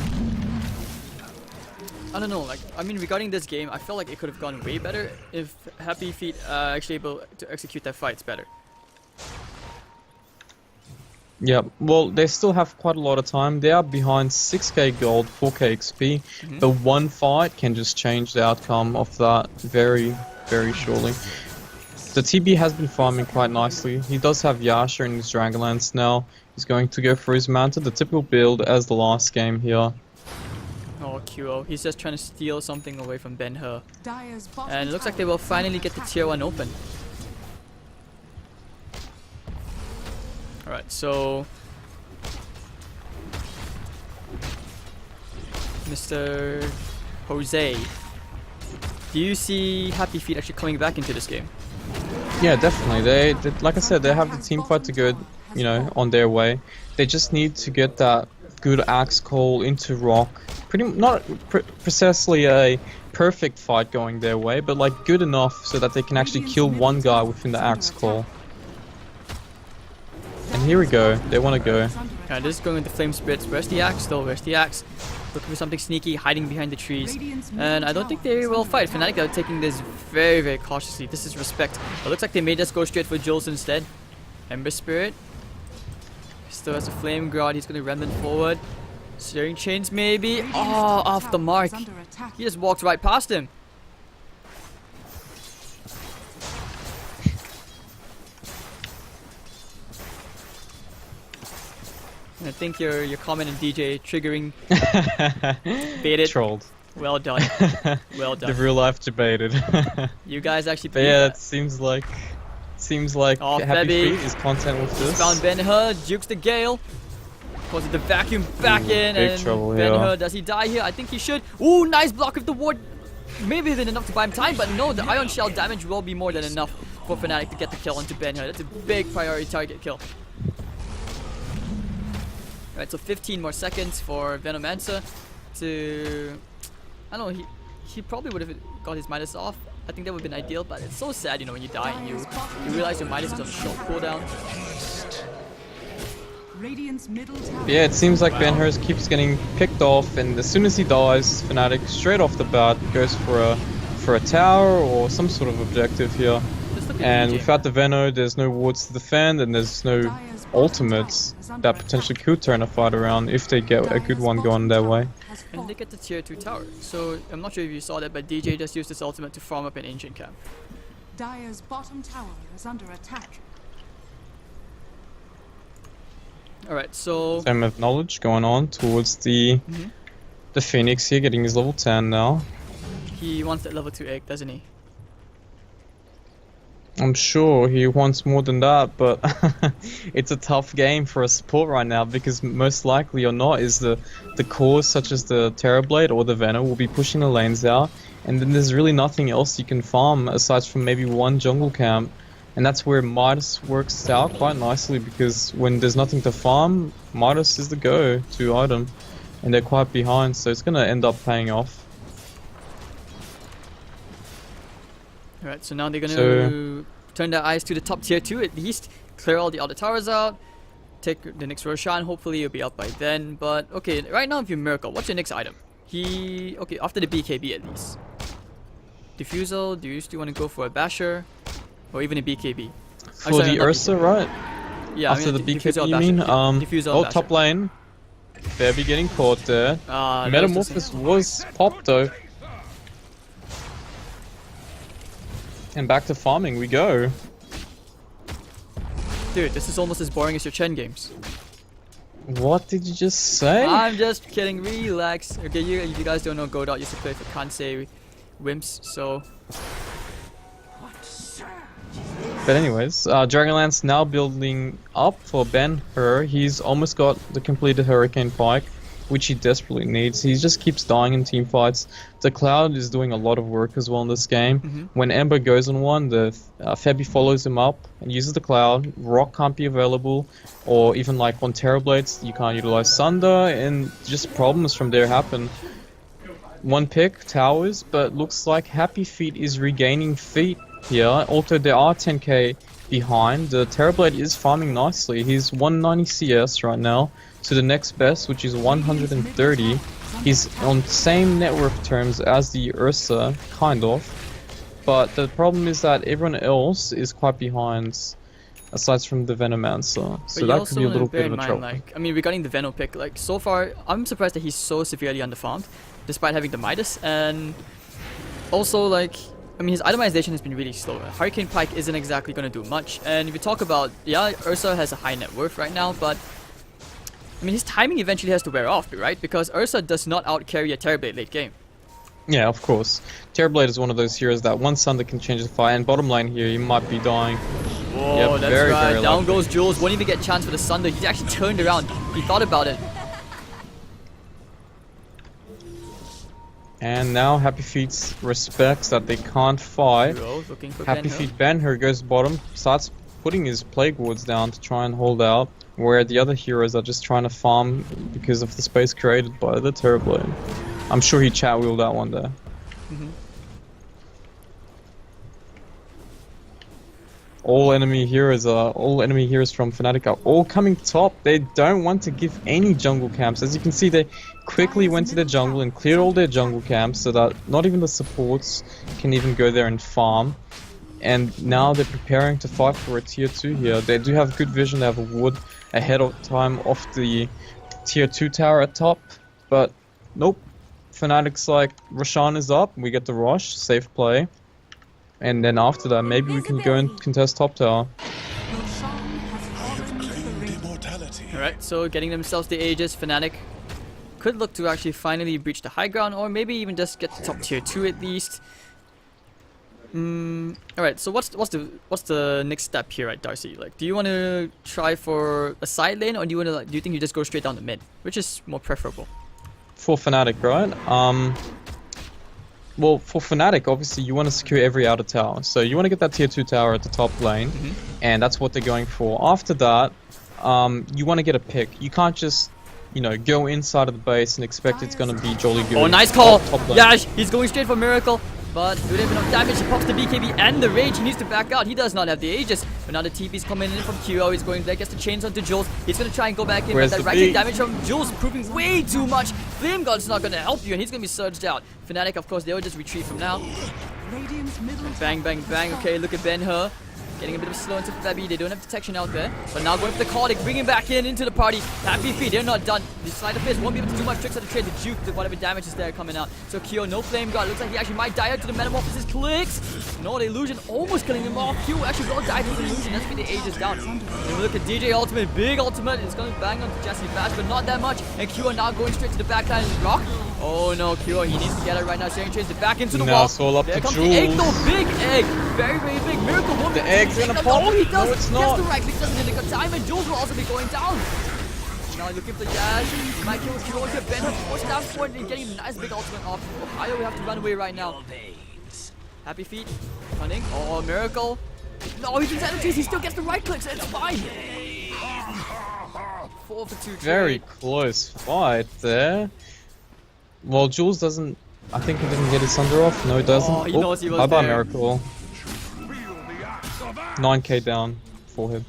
I don't know, like, I mean, regarding this game, I feel like it could have gone way better if HappyFeet actually able to execute their fights better. Yeah, well, they still have quite a lot of time. They are behind 6k gold, 4k XP. The one fight can just change the outcome of that very, very surely. The TB has been farming quite nicely. He does have Yasha in his Dragonlance now. He's going to go for his Manta, the typical build as the last game here. Oh, QO. He's just trying to steal something away from Ben-Hur. Dire's bottom And it looks like they tower will is finally under get the attack. tier 1 open. Alright, so Mr. Jose, do you see HappyFeet actually coming back into this game? Yeah, definitely. They like I said, they have the team fight to go, you know, on their way. They just need to get that good axe call into rock. Not precisely a perfect fight going their way, but like good enough so that they can actually kill one guy within the axe call. And here we go. They want to go. Alright, this is going into Flame Spirits. Where's the axe though? Where's the axe? Looking for something sneaky, hiding behind the trees. And I don't think they will fight. Fnatic are taking this very, very cautiously. This is respect. It looks like they made us go straight for Jules instead. Ember Spirit. Still has a Flame Guard. He's going to Remnant forward. Searing Chains maybe. Oh, off the mark. He just walked right past him. I think your comment and DJ triggering baited. Trolled. Well done. Well done. The real life debated. You guys actually But yeah, it seems like Oh, HappyFeet is content with this. Found Ben-Hur, jukes the Gale. Causes the vacuum back in, big and trouble Ben-Hur, here. does he die here? I think he should. Ooh, nice block of the ward. Maybe even enough to buy him time, but no, the Ion Shell damage will be more than enough for Fnatic to get the kill onto Ben-Hur. That's a big priority target kill. Alright, so 15 more seconds for Venomancer to... I don't know, he probably would have got his Midas off. I think that would have been ideal, but it's so sad, you know, when you die and you realize your Midas is on a short cooldown. Yeah, it seems like Ben-Hur keeps getting picked off, and as soon as he dies, Fnatic straight off the bat goes for a tower or some sort of objective here. And without the Veno, there's no wards to defend, and there's no ultimates that potentially could turn a fight around if they get a good one going their way. And they get the tier 2 tower. So I'm not sure if you saw that, but DJ just used his ultimate to farm up an ancient camp. Dire's bottom tower is under attack. Alright, so Same of knowledge going on towards the Phoenix here, getting his level 10 now. he wants that level 2 egg, doesn't he? I'm sure he wants more than that, but it's a tough game for a support right now because most likely or not is the cores such as the Terrorblade or the Venom will be pushing the lanes out, and then there's really nothing else you can farm aside from maybe one jungle camp, and that's where Midas works out quite nicely because when there's nothing to farm, Midas is the go-to item, and they're quite behind, so it's gonna end up paying off. Alright, so now they're gonna turn their eyes to the top tier 2 at least, clear all the other towers out, take the next Roshan, hopefully you'll be out by then. But okay, right now if you Miracle, what's your next item? Okay, after the BKB at least. Diffusal, do you still want to go for a Basher? Or even a BKB? For the Ursa, right? Yeah, After I mean, the Diffusal or BKB, you mean? Basher. Diffusal or Basher. Top lane. They'll be getting caught there. Metamorphosis was popped though. And back to farming we go. Dude, this is almost as boring as your Chen games. What did you just say? I'm just kidding, relax. Okay, you guys don't know, Godot used to play for Kansei Wimps, so... But anyways, Dragonlance now building up for Ben-Hur. He's almost got the completed Hurricane Pike, which he desperately needs. He just keeps dying in team fights. The Cloud is doing a lot of work as well in this game. When Ember goes on one, the Febby follows him up and uses the Cloud. Rock can't be available, or even like on Terrorblades, you can't utilize Sunder, and just problems from there happen. One pick, towers, but looks like HappyFeet is regaining feet here. Although there are 10k behind, the Terrorblade is farming nicely. He's 190 CS right now to the next best, which is 130. He's on same network terms as the Ursa, kind of. But the problem is that everyone else is quite behind, aside from the Venomancer. So that could be a little bit of a trouble. Like, I mean, regarding the Venom pick, like, so far, I'm surprised that he's so severely underfarmed, despite having the Midas, and also, like, I mean, his itemization has been really slow. Hurricane Pike isn't exactly going to do much, and if you talk about, yeah, Ursa has a high net worth right now, but I mean, his timing eventually has to wear off, right? Because Ursa does not outcarry a Terrorblade late game. Yeah, of course. Terrorblade is one of those heroes that one Sunder can change the fight, and bottom lane here, he might be dying. Oh, Yep, that's very, right. very Down likely. goes Jules. Won't even get a chance for the Sunder. He actually turned around. He thought about it. And now HappyFeet respects that they can't fight. Hero looking for Ben Hill. HappyFeet Ben goes bottom, starts putting his plague wards down to try and hold out, where the other heroes are just trying to farm because of the space created by the Terrorblade. I'm sure he chat wheeled that one there. All enemy heroes from Fnatic are all coming top. They don't want to give any jungle camps. As you can see, they quickly went to their jungle and cleared all their jungle camps so that not even the supports can even go there and farm. And now they're preparing to fight for a tier 2 here. They do have good vision. They have a ward ahead of time off the tier 2 tower at top. But nope. Fnatic's like, Roshan is up. We get the rush. Safe play. And then after that, maybe we can go and contest top tower. Alright, so getting themselves the Aegis, Fnatic could look to actually finally breach the high ground, or maybe even just get to top tier 2 at least. Alright, so what's the next step here at Darcy? Like, do you want to try for a side lane, or do you think you just go straight down the mid, which is more preferable? For Fnatic, right? Well, for Fnatic, obviously, you want to secure every outer tower. So you want to get that tier 2 tower at the top lane, and that's what they're going for. After that, you want to get a pick. You can't just, go inside of the base and expect it's going to be jolly good. Oh, nice call! Top lane. Yash, he's going straight for Miracle. But do they have enough damage? He pops the BKB and the Rage. He needs to back out. He does not have the Aegis. But now the TP's coming in from QO. He's going there, gets the chains onto Jules. He's going to try and go back in. Where's but that the racket beat? damage from Jules proving way too much. Flame God's not going to help you, and he's going to be surged out. Fnatic, of course, they will just retreat from now. Radiant's middle Bang, bang, bang. Okay, look at Ben-Hur. Getting a bit of a slow into Febby. They don't have detection out there. But now going for the Cardic, bringing back into the party. HappyFeet, they're not done. The Sleight of Fist won't be able to do much tricks on the trade to juke whatever damage is there coming out. So Kyo, no Flame God. Looks like he actually might die out to the Metamorphosis clicks. No, the Illusion almost killing him off. Q actually will die to the Illusion. That's the Aegis down. And we look at DJ Ultimate, big Ultimate. It's going to bang onto Jesse Bash, but not that much. And Q now going straight to the backline and Rock. Oh no, Q, he needs to get it right now. Sharing chains it back into the wall. It's all up There to comes Jules. the egg, though. Big egg. Very, very big. Miracle won't be The egg's able to gonna take out- pop. Oh, he does. No, it's not. Gets the right click, doesn't take the time, and Jules will also be going down. Now looking for Yash. Might kill Q here. Ben has forced down forward and getting a nice big ultimate off. Ohio, we have to run away right now. HappyFeet running. Oh, Miracle. No, he's in center chase. He still gets the right clicks. It's fine. 4 for 2 Very trade. close fight there. Well, Jules doesn't. I think he didn't get his Sunder off. No, he doesn't. Oh, he knows he was bye-bye, there. Miracle. 9k down. Forehead.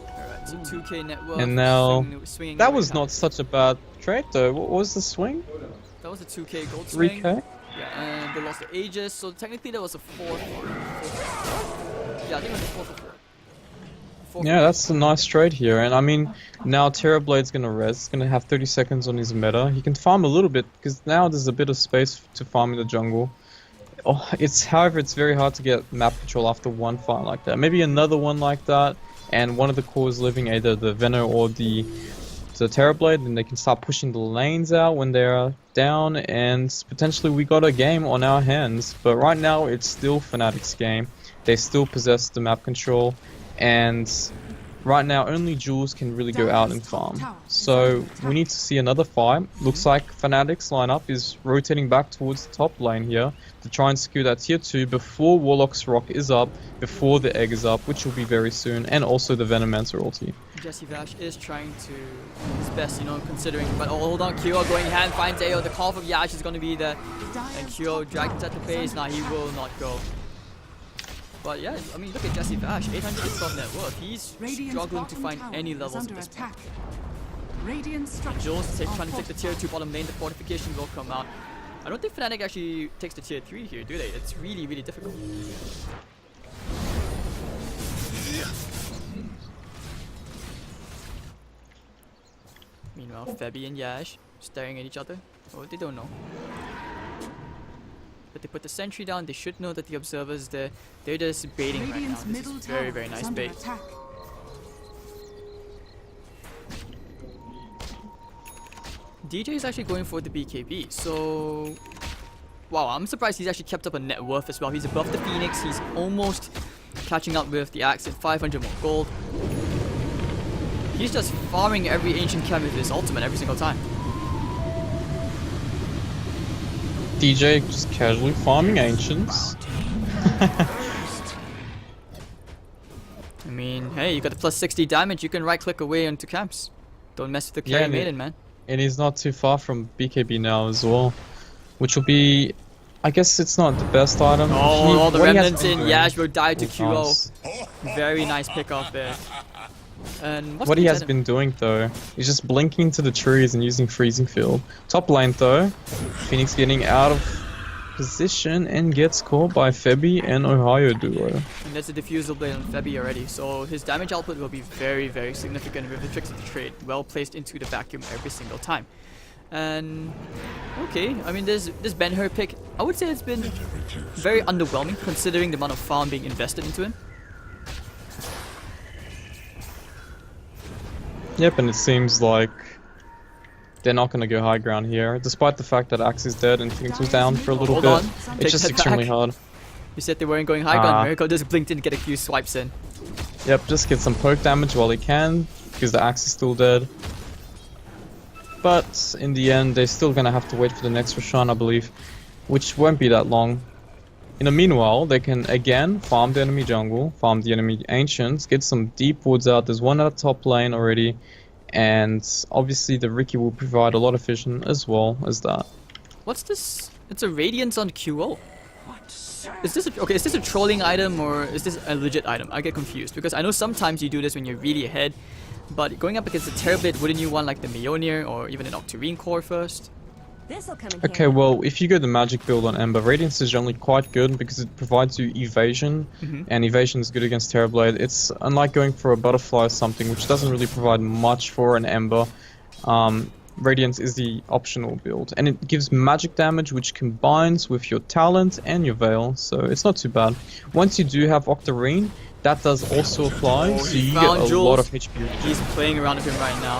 Alright, so 2K network. And now swinging that away was now. not such a bad trade though. What was the swing? That was a 2K gold swing. 3k? Yeah, and they lost the Aegis, so technically that was a 4. Yeah, I think it was a 4 for 4. Yeah, that's a nice trade here. And I mean, now Terrorblade's gonna res. He's gonna have 30 seconds on his meta. He can farm a little bit because now there's a bit of space to farm in the jungle. Oh, however, it's very hard to get map control after one fight like that. Maybe another one like that, and one of the cores living either the Venom or the Terrorblade, then they can start pushing the lanes out when they're down, and potentially we got a game on our hands. But right now, it's still Fnatic's game. They still possess the map control, and right now only Jules can really go out and farm. So we need to see another fight. Looks like Fnatic's lineup is rotating back towards the top lane here to try and secure that tier 2 before Warlock's Rock is up, before the egg is up, which will be very soon, and also the Venomancer ulti. Jesse Vash is trying to his best, considering. But hold on, Kyo going hand finds AO. The call from Yash is going to be there. And Kyo drags at the base. Now he will not go. But yeah, I mean, look at Jesse Vash, 812 net worth. He's struggling to find any levels at this point. Jules trying to take the tier 2 bottom lane. The fortification will come out. I don't think Fnatic actually takes the tier 3 here, do they? It's really, really difficult. Meanwhile, Febby and Yash staring at each other. Oh, they don't know. But they put the sentry down. They should know that the observer's there. They're just baiting right now. This is very, very nice bait. DJ is actually going for the BKB, so wow, I'm surprised he's actually kept up a net worth as well. He's above the Phoenix. He's almost catching up with the Axe at 500 more gold. He's just farming every ancient chem with his ultimate every single time. DJ just casually farming ancients. I mean, hey, you got the plus 60 damage. You can right click away onto camps. Don't mess with the carry maiden, man. And he's not too far from BKB now as well, which will be, I guess it's not the best item. Oh, all the what he has remnants been in. doing Yashro died to is QO. nice. Very nice pick off there. And what's What the he has item? been doing though, is just blinking to the trees and using freezing field. Top lane though, Phoenix getting out of position and gets caught by Febby and Ohio duo. And there's a diffusal blade on Febby already, so his damage output will be very, very significant with the tricks of the trade, well placed into the vacuum every single time. And okay, I mean, this Ben-Hur pick, I would say it's been very underwhelming considering the amount of farm being invested into him. Yep, and it seems like they're not going to go high ground here, despite the fact that Axe is dead and Phoenix was down for a little Hold bit. on, take It's just that extremely back. hard. You said they weren't going high ground. Miracle just blinked in to get a few swipes in. Yep, just get some poke damage while he can, because the Axe is still dead. But in the end, they're still going to have to wait for the next Roshan, I believe, which won't be that long. In the meanwhile, they can again farm the enemy jungle, farm the enemy ancients, get some deep woods out. There's one at the top lane already, and obviously the Riki will provide a lot of vision as well as that. What's this? It's a Radiance on QO. Is this okay? Is this a trolling item or is this a legit item? I get confused because I know sometimes you do this when you're really ahead, but going up against a Terrorblade, wouldn't you want like the Mjolnir or even an Octarine core first? This'll come in Okay, handy. well, if you go the magic build on Ember, Radiance is generally quite good because it provides you evasion, and evasion is good against Terrorblade. It's unlike going for a butterfly or something, which doesn't really provide much for an Ember. Radiance is the optional build, and it gives magic damage which combines with your talent and your veil, so it's not too bad. Once you do have Octarine, that does also apply, so he you get found a Jules. lot of HP. He's playing around with him right now.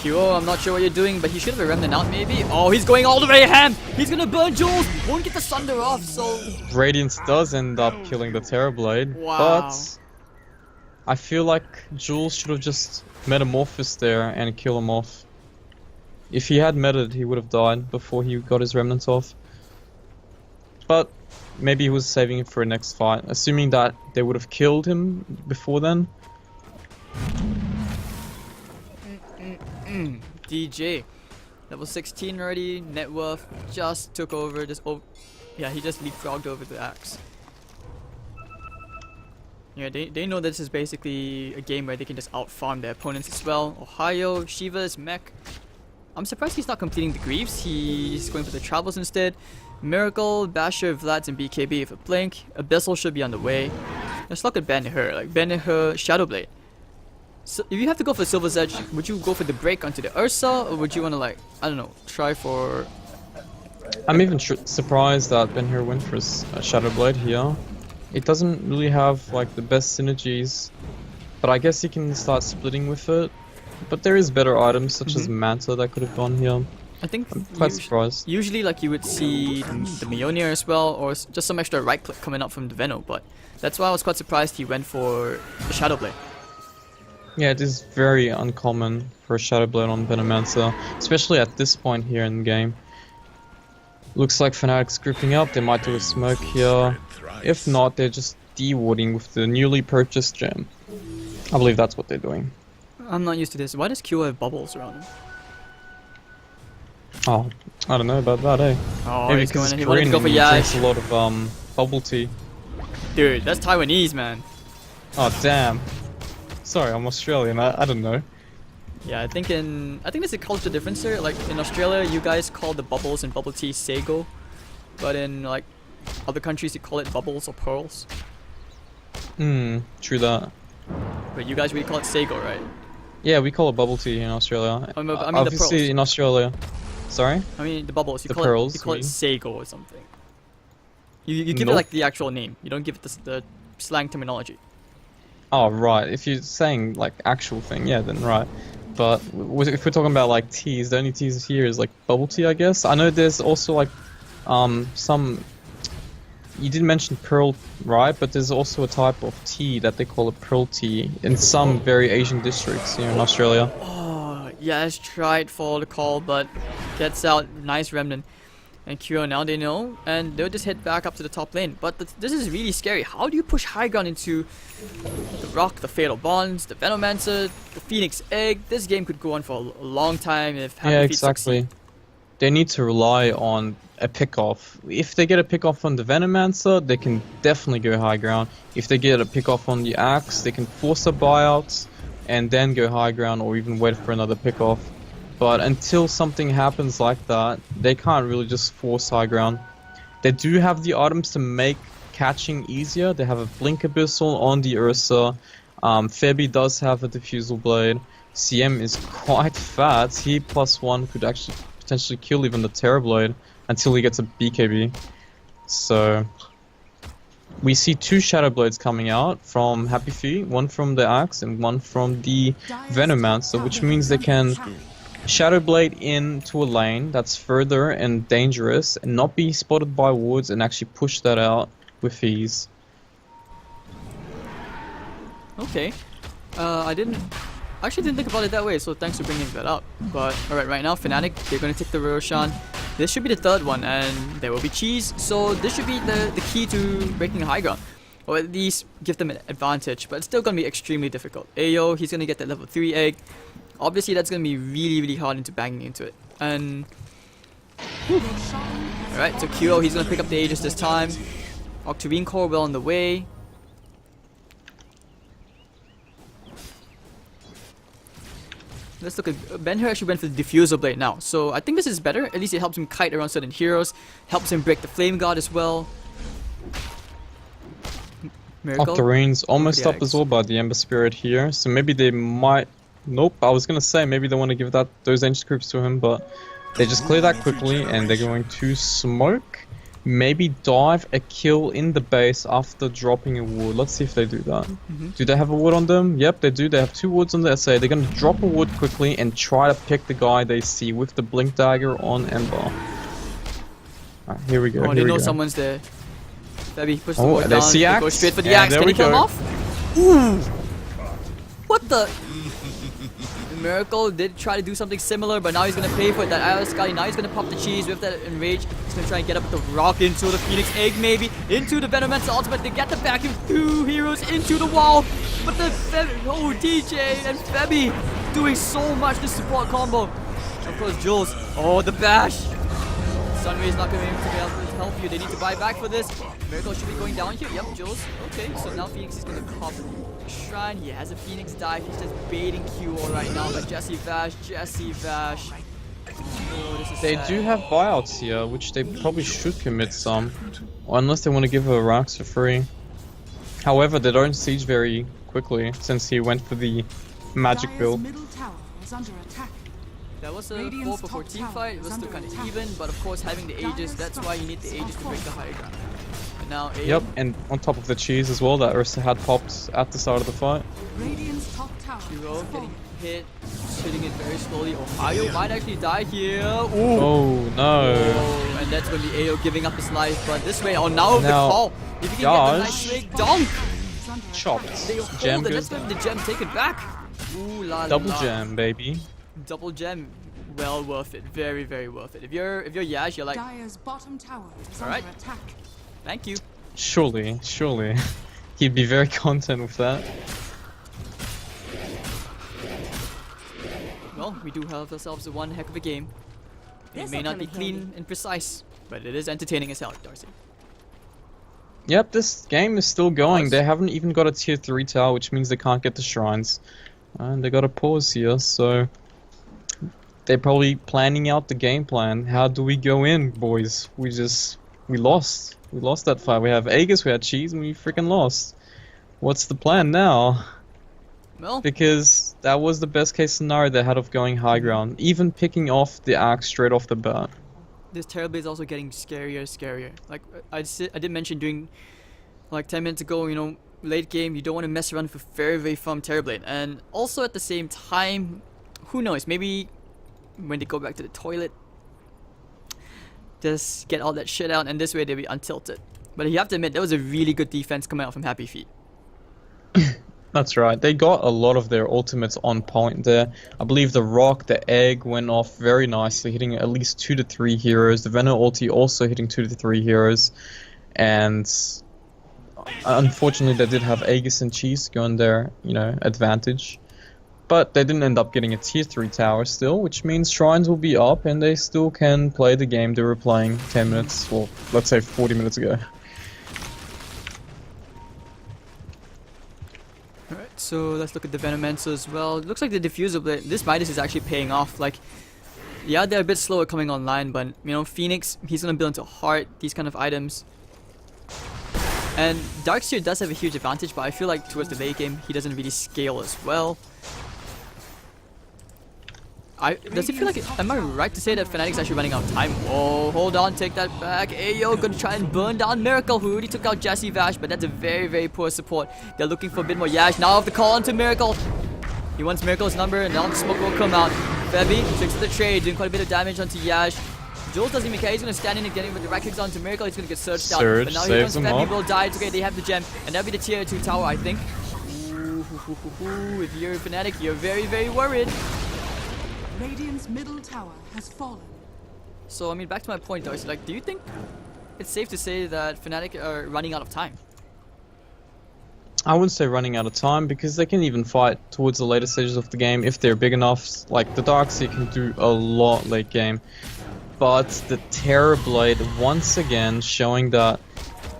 QO, I'm not sure what you're doing, but he should have a Remnant out maybe. Oh, he's going all the way ham! He's gonna burn Jules! Won't get the Sunder off, so... Radiance does end up killing the Terrorblade, Wow. but I feel like Jules should have just Metamorphosed there and kill him off. If he had meted, he would have died before he got his remnants off. But maybe he was saving it for a next fight, assuming that they would have killed him before then. DJ. Level 16 already, net worth just took over, yeah, he just leapfrogged over the Axe. Yeah, they know this is basically a game where they can just out-farm their opponents as well. Ohio, Shiva's mech. I'm surprised he's not completing the Greaves, he's going for the Travels instead. Miracle, Basher, Vlad's, and BKB with a blink. Abyssal should be on the way. Let's look at Ben-Hur, like Ben-Hur, Shadowblade. So if you have to go for Silver's Edge, would you go for the break onto the Ursa, or would you want to, like, I don't know, try for... I'm even surprised that Ben-Hur went for a Shadowblade here. It doesn't really have like the best synergies, but I guess you can start splitting with it. But there is better items such as Manta that could have gone here. I think I'm quite surprised. usually like you would see the Mjolnir as well, or just some extra right click coming up from the Veno, but that's why I was quite surprised he went for the Shadowblade. Yeah, it is very uncommon for a Shadowblade on Venomancer, especially at this point here in the game. Looks like Fnatic's grouping up, they might do a smoke here. If not, they're just de-warding with the newly purchased gem. I believe that's what they're doing. I'm not used to this. Why does Q have bubbles around him? Oh, I don't know about that, eh? Oh, Maybe he's because going. he's He wanted to Korean go for and he drinks a Yash. lot of bubble tea. Dude, that's Taiwanese, man. Oh damn. Sorry, I'm Australian. I don't know. Yeah, I think there's a culture difference here. Like in Australia, you guys call the bubbles and bubble tea sago, but in like other countries, you call it bubbles or pearls. True that. But you guys really call it sago, right? Yeah, we call it bubble tea in Australia. I mean the Obviously pearls. in Australia. Sorry? I mean the bubbles. You The call pearls, it. You call you it mean? sago or something. You give it Nope. like the actual name. You don't give it the slang terminology. Oh right, if you're saying like actual thing, yeah then right. But if we're talking about like teas, the only teas here is like bubble tea, I guess. I know there's also like some. You didn't mention pearl, right? But there's also a type of tea that they call a pearl tea in some very Asian districts here in Australia. Oh, yes, tried for the call, but gets out. Nice remnant. And Kyo now they know, and they'll just head back up to the top lane. But this is really scary. How do you push high ground into the Rock, the Fatal Bonds, the Venomancer, the Phoenix Egg? This game could go on for a long time if HappyFeet Yeah, exactly. succeed. They need to rely on a pick-off. If they get a pick-off on the Venomancer, they can definitely go high ground. If they get a pick-off on the Axe, they can force a buyout and then go high ground or even wait for another pick-off. But until something happens like that, they can't really just force high ground. They do have the items to make catching easier. They have a Blink Abyssal on the Ursa. Febby does have a Diffusal Blade. CM is quite fat. He +1 could actually potentially kill even the Terrorblade until he gets a BKB. So we see 2 Shadow Blades coming out from HappyFeet, one from the Axe and one from the Venomancer, which means they can Shadow Blade into a lane that's further and dangerous and not be spotted by wards and actually push that out with ease. Okay. I actually didn't think about it that way, so thanks for bringing that up. But alright, right now Fnatic, they're going to take the Roshan. This should be the third one, and there will be cheese, so this should be the key to breaking high ground. Or at least give them an advantage, but it's still going to be extremely difficult. Ayo, he's going to get that level 3 egg. Obviously that's going to be really hard into banging into it. And alright, so Kyo, he's going to pick up the Aegis this time. Octarine Core well on the way. Let's look at Ben here actually went for the Diffusal Blade now. So I think this is better. At least it helps him kite around certain heroes. Helps him break the Flame Guard as well. Miracle. Octarine's almost The up as Axe. well by the Ember Spirit here. So maybe they might... Nope, I was gonna say maybe they want to give those ancient creeps to him, but they just clear that quickly and they're going to smoke. Maybe dive a kill in the base after dropping a ward. Let's see if they do that. Do they have a ward on them? Yep, they do. They have 2 wards on the SA. They're going to drop a ward quickly and try to pick the guy they see with the Blink Dagger on Ember. Alright, here we go. Oh, here they we know go. someone's there. Febby push the Oh, ward they down. see They Axe. go straight for the Yeah, Axe. there Can we he kill him go. off? Ooh! What the? Miracle did try to do something similar, but now he's gonna pay for it. That IR Scotty, now he's gonna pop the cheese with that enrage. He's gonna try and get up the Rock into the Phoenix Egg, maybe into the Venomancer ultimate. They get the vacuum, 2 heroes into the wall, but the DJ and Febby doing so much to support combo. Of course, Jules. Oh, the bash. Sunray's not gonna be able to help you. They need to buy back for this. Miracle should be going down here. Yep, Jules. Okay, so now Phoenix is gonna pop Shrine. He has a Phoenix dive. He's just baiting Q all right now. But Jesse Vash. Oh, this is They sad. do have buyouts here, which they probably should commit some. Or unless they want to give her rocks for free. However, they don't siege very quickly since he went for the magic Dire's build. middle tower is under attack. That was a Radiant's 4 for top 14 tower fight. It was is still under kind of attack. even, but of course having the Aegis, that's why you need the Aegis to break the high ground. And now Aegis. Yep, and on top of the cheese as well that Ursa had popped at the start of the fight. Radiant's top tower Hero is getting falling. hit, hitting it very slowly. Ohio might actually die here. Ooh. Oh no. Oh, and that's going to be Ayo giving up his life. But this way, oh, now the Now, call. If you can get the nice Josh. swing, dunk. Is under Chopped. attack. They hold Gem it. good. Let's get the gem taken back. Ooh la Double la. gem, baby. Double gem. Well worth it. Very, very worth it. If you're Yash, you're like, Dire's bottom tower is Alright. under attack. thank you. Surely. He'd be very content with that. Well, we do have ourselves one heck of a game. It may not be clean and precise, but it is entertaining as hell, Darcy. Yep, this game is still going. Nice. They haven't even got a tier 3 tower, which means they can't get the shrines. And they got a pause here, so they're probably planning out the game plan. How do we go in, boys? We lost. We lost that fight. We have Aegis, we had cheese, and we freaking lost. What's the plan now? Well, Because that was the best case scenario they had of going high ground. Even picking off the axe straight off the bat. this Terrorblade is also getting scarier. Like I did mention during like 10 minutes ago, you know, late game, you don't want to mess around with a very firm Terrorblade. And also at the same time, who knows, maybe when they go back to the toilet, just get all that shit out, and this way they'll be untilted. But you have to admit, that was a really good defense coming out from HappyFeet. That's right. They got a lot of their ultimates on point there. I believe the Rock, the Egg went off very nicely, hitting at least 2 to 3 heroes. The Venom ulti also hitting 2 to 3 heroes. And unfortunately, they did have Aegis and Cheese going their, advantage. But they didn't end up getting a tier 3 tower still, which means Shrines will be up and they still can play the game they were playing 10 minutes, well, let's say 40 minutes ago. Alright, so let's look at the Venomancer as well. It looks like the Diffuser Blade, this Midas is actually paying off. Like, yeah, they're a bit slower coming online, but, Phoenix, he's gonna build into Heart, these kind of items. And Darkseer does have a huge advantage, but I feel like towards the late game, he doesn't really scale as well. Does it feel like, am I right to say that Fnatic's actually running out of time? Whoa, hold on, take that back. Ayo, gonna try and burn down Miracle, who already took out Jesse Vash, but that's a very, very poor support. They're looking for a bit more Yash. Now have to call onto Miracle. He wants Miracle's number, and now the smoke will come out. Febby tricks the trade, doing quite a bit of damage onto Yash. Jules doesn't even care, he's gonna stand in and get in with the right kicks onto Miracle, he's gonna get surged out. But now here comes Febby, will die. It's okay, they have the gem, and that'll be the tier 2 tower, I think. Ooh, if you're a Fnatic, you're very, very worried. Radiant's middle tower has fallen. So, back to my point, Darcy, like, do you think it's safe to say that Fnatic are running out of time? I wouldn't say running out of time, because they can even fight towards the later stages of the game if they're big enough. Like, the Darkseer can do a lot late game. But the Terrorblade, once again, showing that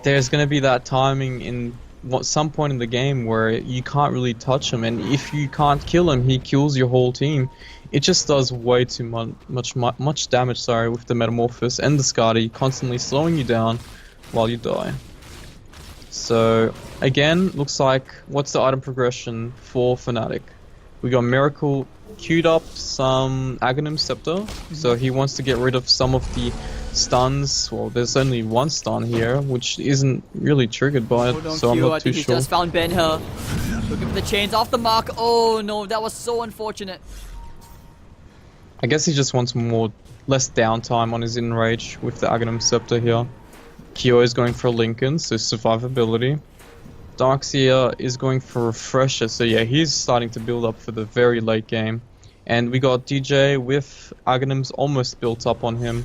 there's going to be that timing in some point in the game where you can't really touch him, and if you can't kill him, he kills your whole team. It just does way too much damage, with the Metamorphosis and the Skadi constantly slowing you down while you die. So, again, looks like, what's the item progression for Fnatic? We got Miracle queued up some Aghanim Scepter, so he wants to get rid of some of the stuns. Well, there's only one stun here, which isn't really triggered by it, so I'm not too sure. He just found Ben-Hur. Looking for the chains off the mark. Oh no, that was so unfortunate. I guess he just wants less downtime on his Enrage with the Aghanim Scepter here. Kyo is going for Lincoln, so survivability. Darkseer is going for Refresher, so yeah, he's starting to build up for the very late game. And we got DJ with Aghanims almost built up on him.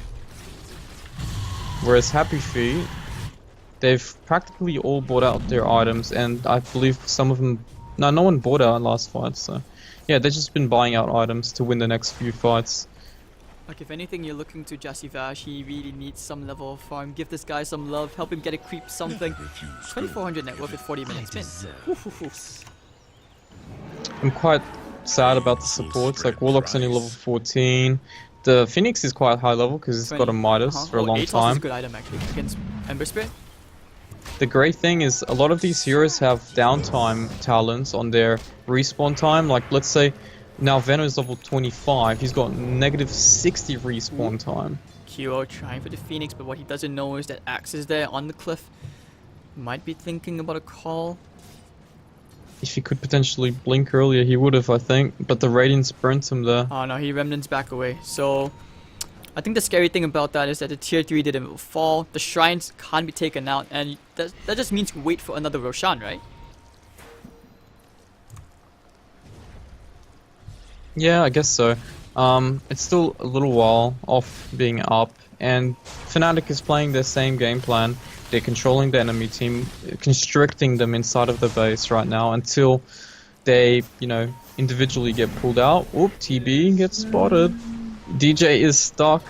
Whereas HappyFeet, they've practically all bought out their items, and I believe some of them... No one bought out last fight, so... Yeah, they've just been buying out items to win the next few fights. Like, if anything, you're looking to Jesse Vash, he really needs some level of farm. Give this guy some love, help him get a creep something. 2400 net worth with 40 minutes spin. I'm quite sad about the supports, like Warlock's only level 14. The Phoenix is quite high level because it's got a Midas for a long time. Is a good item actually against Ember Spirit. The great thing is a lot of these heroes have downtime talents on their respawn time. Like, let's say now Venom is level 25, he's got negative 60 respawn time. Kyo trying for the Phoenix, but what he doesn't know is that Axe is there on the cliff. Might be thinking about a call. If he could potentially blink earlier, he would have, I think. But the Radiance burnt him there. Oh no, he Remnants back away. So, I think the scary thing about that is that the tier 3 didn't fall. The Shrines can't be taken out. And that just means wait for another Roshan, right? Yeah, I guess so. It's still a little while off being up. And Fnatic is playing their same game plan. They're controlling the enemy team, constricting them inside of the base right now until they, individually get pulled out. Oop, TB gets spotted. DJ is stuck.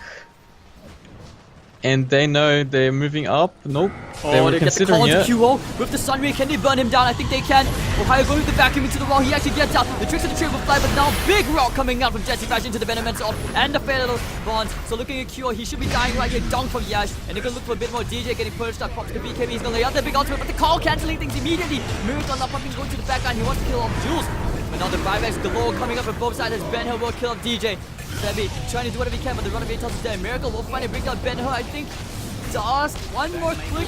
And they know they're moving up. Nope. They were considering it. QO with the Sunray. Can they burn him down? I think they can. Ohio going with the vacuum into the wall. He actually gets out. The tricks of the tree will fly, but now big rock coming out from Jesse Vash into the Venomancer and the Faceless bonds. So looking at QO, he should be dying right here. Dunk from Yash. And they're going to look for a bit more. DJ getting pushed up. Pops the BKB. He's going to lay out the big ultimate, but the call cancelling things immediately. Miracle not popping, going to the backline. He wants to kill off Jules. But now the buybacks galore coming up on both sides as Ben-Hur will kill off DJ. Sebby trying to do whatever he can, but the runaway tells us there. Miracle will finally bring down Ben-Hur, I think. Just one more click.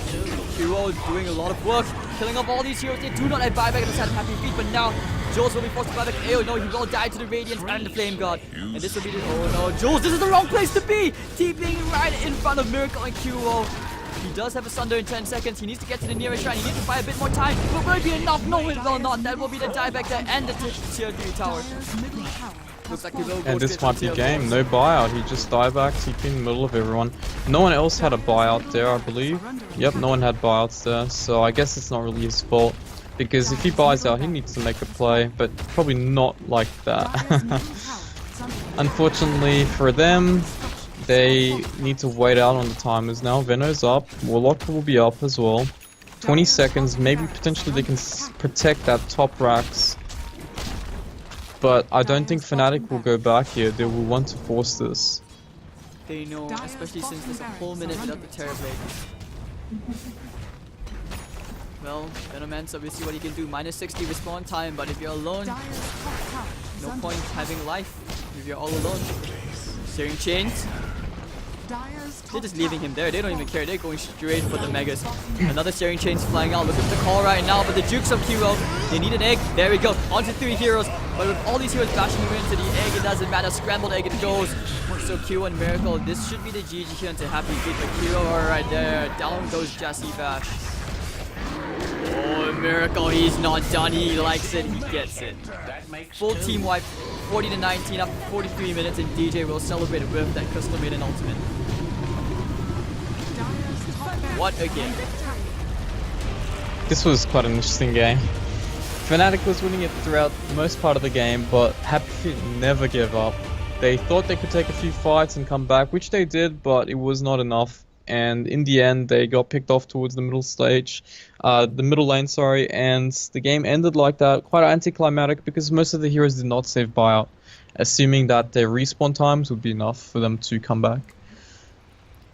Hero is doing a lot of work, killing off all these heroes. They do not have buyback on the side of HappyFeet, but now Jules will be forced to buy back. Oh no, he will die to the Radiant and the Flame God. And this will be the... Oh no, Jules, this is the wrong place to be! TPing right in front of Miracle and QO. He does have a Sunder in 10 seconds. He needs to get to the nearest shrine. He needs to buy a bit more time. But will it be enough? No, it will not. That will be the dieback there and the tier 3 tower. Looks like he will go And this straight might to be tier game. 4. No buyout. He just died back, TP in the middle of everyone. No one else had a buyout there, I believe. Yep, no one had buyouts there. So I guess it's not really his fault. Because if he buys out, he needs to make a play. But probably not like that. Unfortunately for them, they need to wait out on the timers now. Veno's up. Warlock will be up as well. 20 seconds. Maybe potentially they can protect that top racks. But I don't think Fnatic will go back here. They will want to force this. They know, especially since there's a whole minute without the Terrorblade. Well, Venomancer, we'll see what he can do. Minus 60 respawn time, but if you're alone, no point having life if you're all alone. Searing Chains. They're just leaving him there. They don't even care. They're going straight for the Megas. Another Searing Chains flying out. Look at the call right now, but the Jukes of QO. They need an egg. There we go. Onto 3 heroes. But with all these heroes bashing you into the egg, it doesn't matter. Scrambled egg it goes. So QO and Miracle. This should be the GG here into HappyFeet. But QO right there. Down goes Jesse Bash. Oh, Miracle. He's not done. He likes it. He gets it. Full team wipe. 40 to 19 after 43 minutes, and DJ will celebrate with that custom made an ultimate. What a game. This was quite an interesting game. Fnatic was winning it throughout most part of the game, but HappyFeet never gave up. They thought they could take a few fights and come back, which they did, but it was not enough. And in the end, they got picked off towards the middle stage, the middle lane, sorry, and the game ended like that, quite anticlimactic because most of the heroes did not save buyout, assuming that their respawn times would be enough for them to come back.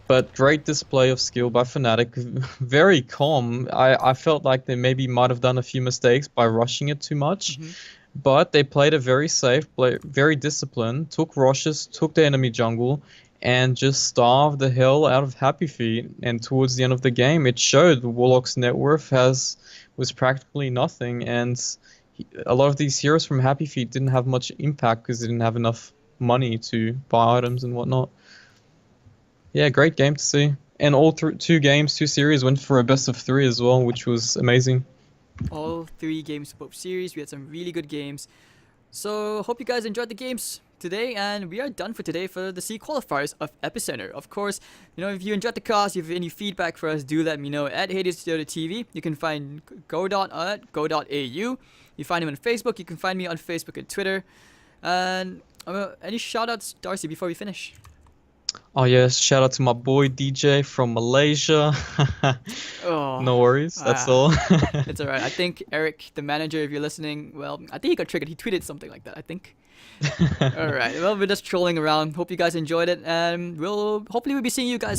But great display of skill by Fnatic, very calm. I felt like they maybe might have done a few mistakes by rushing it too much, but they played it very safe, very disciplined, took rushes, took the enemy jungle, and just starved the hell out of HappyFeet. And towards the end of the game, it showed the Warlock's net worth was practically nothing, and a lot of these heroes from HappyFeet didn't have much impact because they didn't have enough money to buy items and whatnot. Yeah, great game to see. And all 2 series went for a best of 3 as well, which was amazing. All 3 games, both series. We had some really good games. So, hope you guys enjoyed the games today, and we are done for today for the C qualifiers of Epicenter. Of course, if you enjoyed the cast, if you have any feedback for us, do let me know at HadersTV. You can find go.au. You find him on Facebook. You can find me on Facebook and Twitter. And any shoutouts, Darcy, before we finish? Oh yes, shout out to my boy DJ from Malaysia. Oh, no worries, that's all. It's alright. I think Eric, the manager, if you're listening, well, I think he got triggered. He tweeted something like that, I think. Alright, well, we're just trolling around. Hope you guys enjoyed it, and hopefully we'll be seeing you guys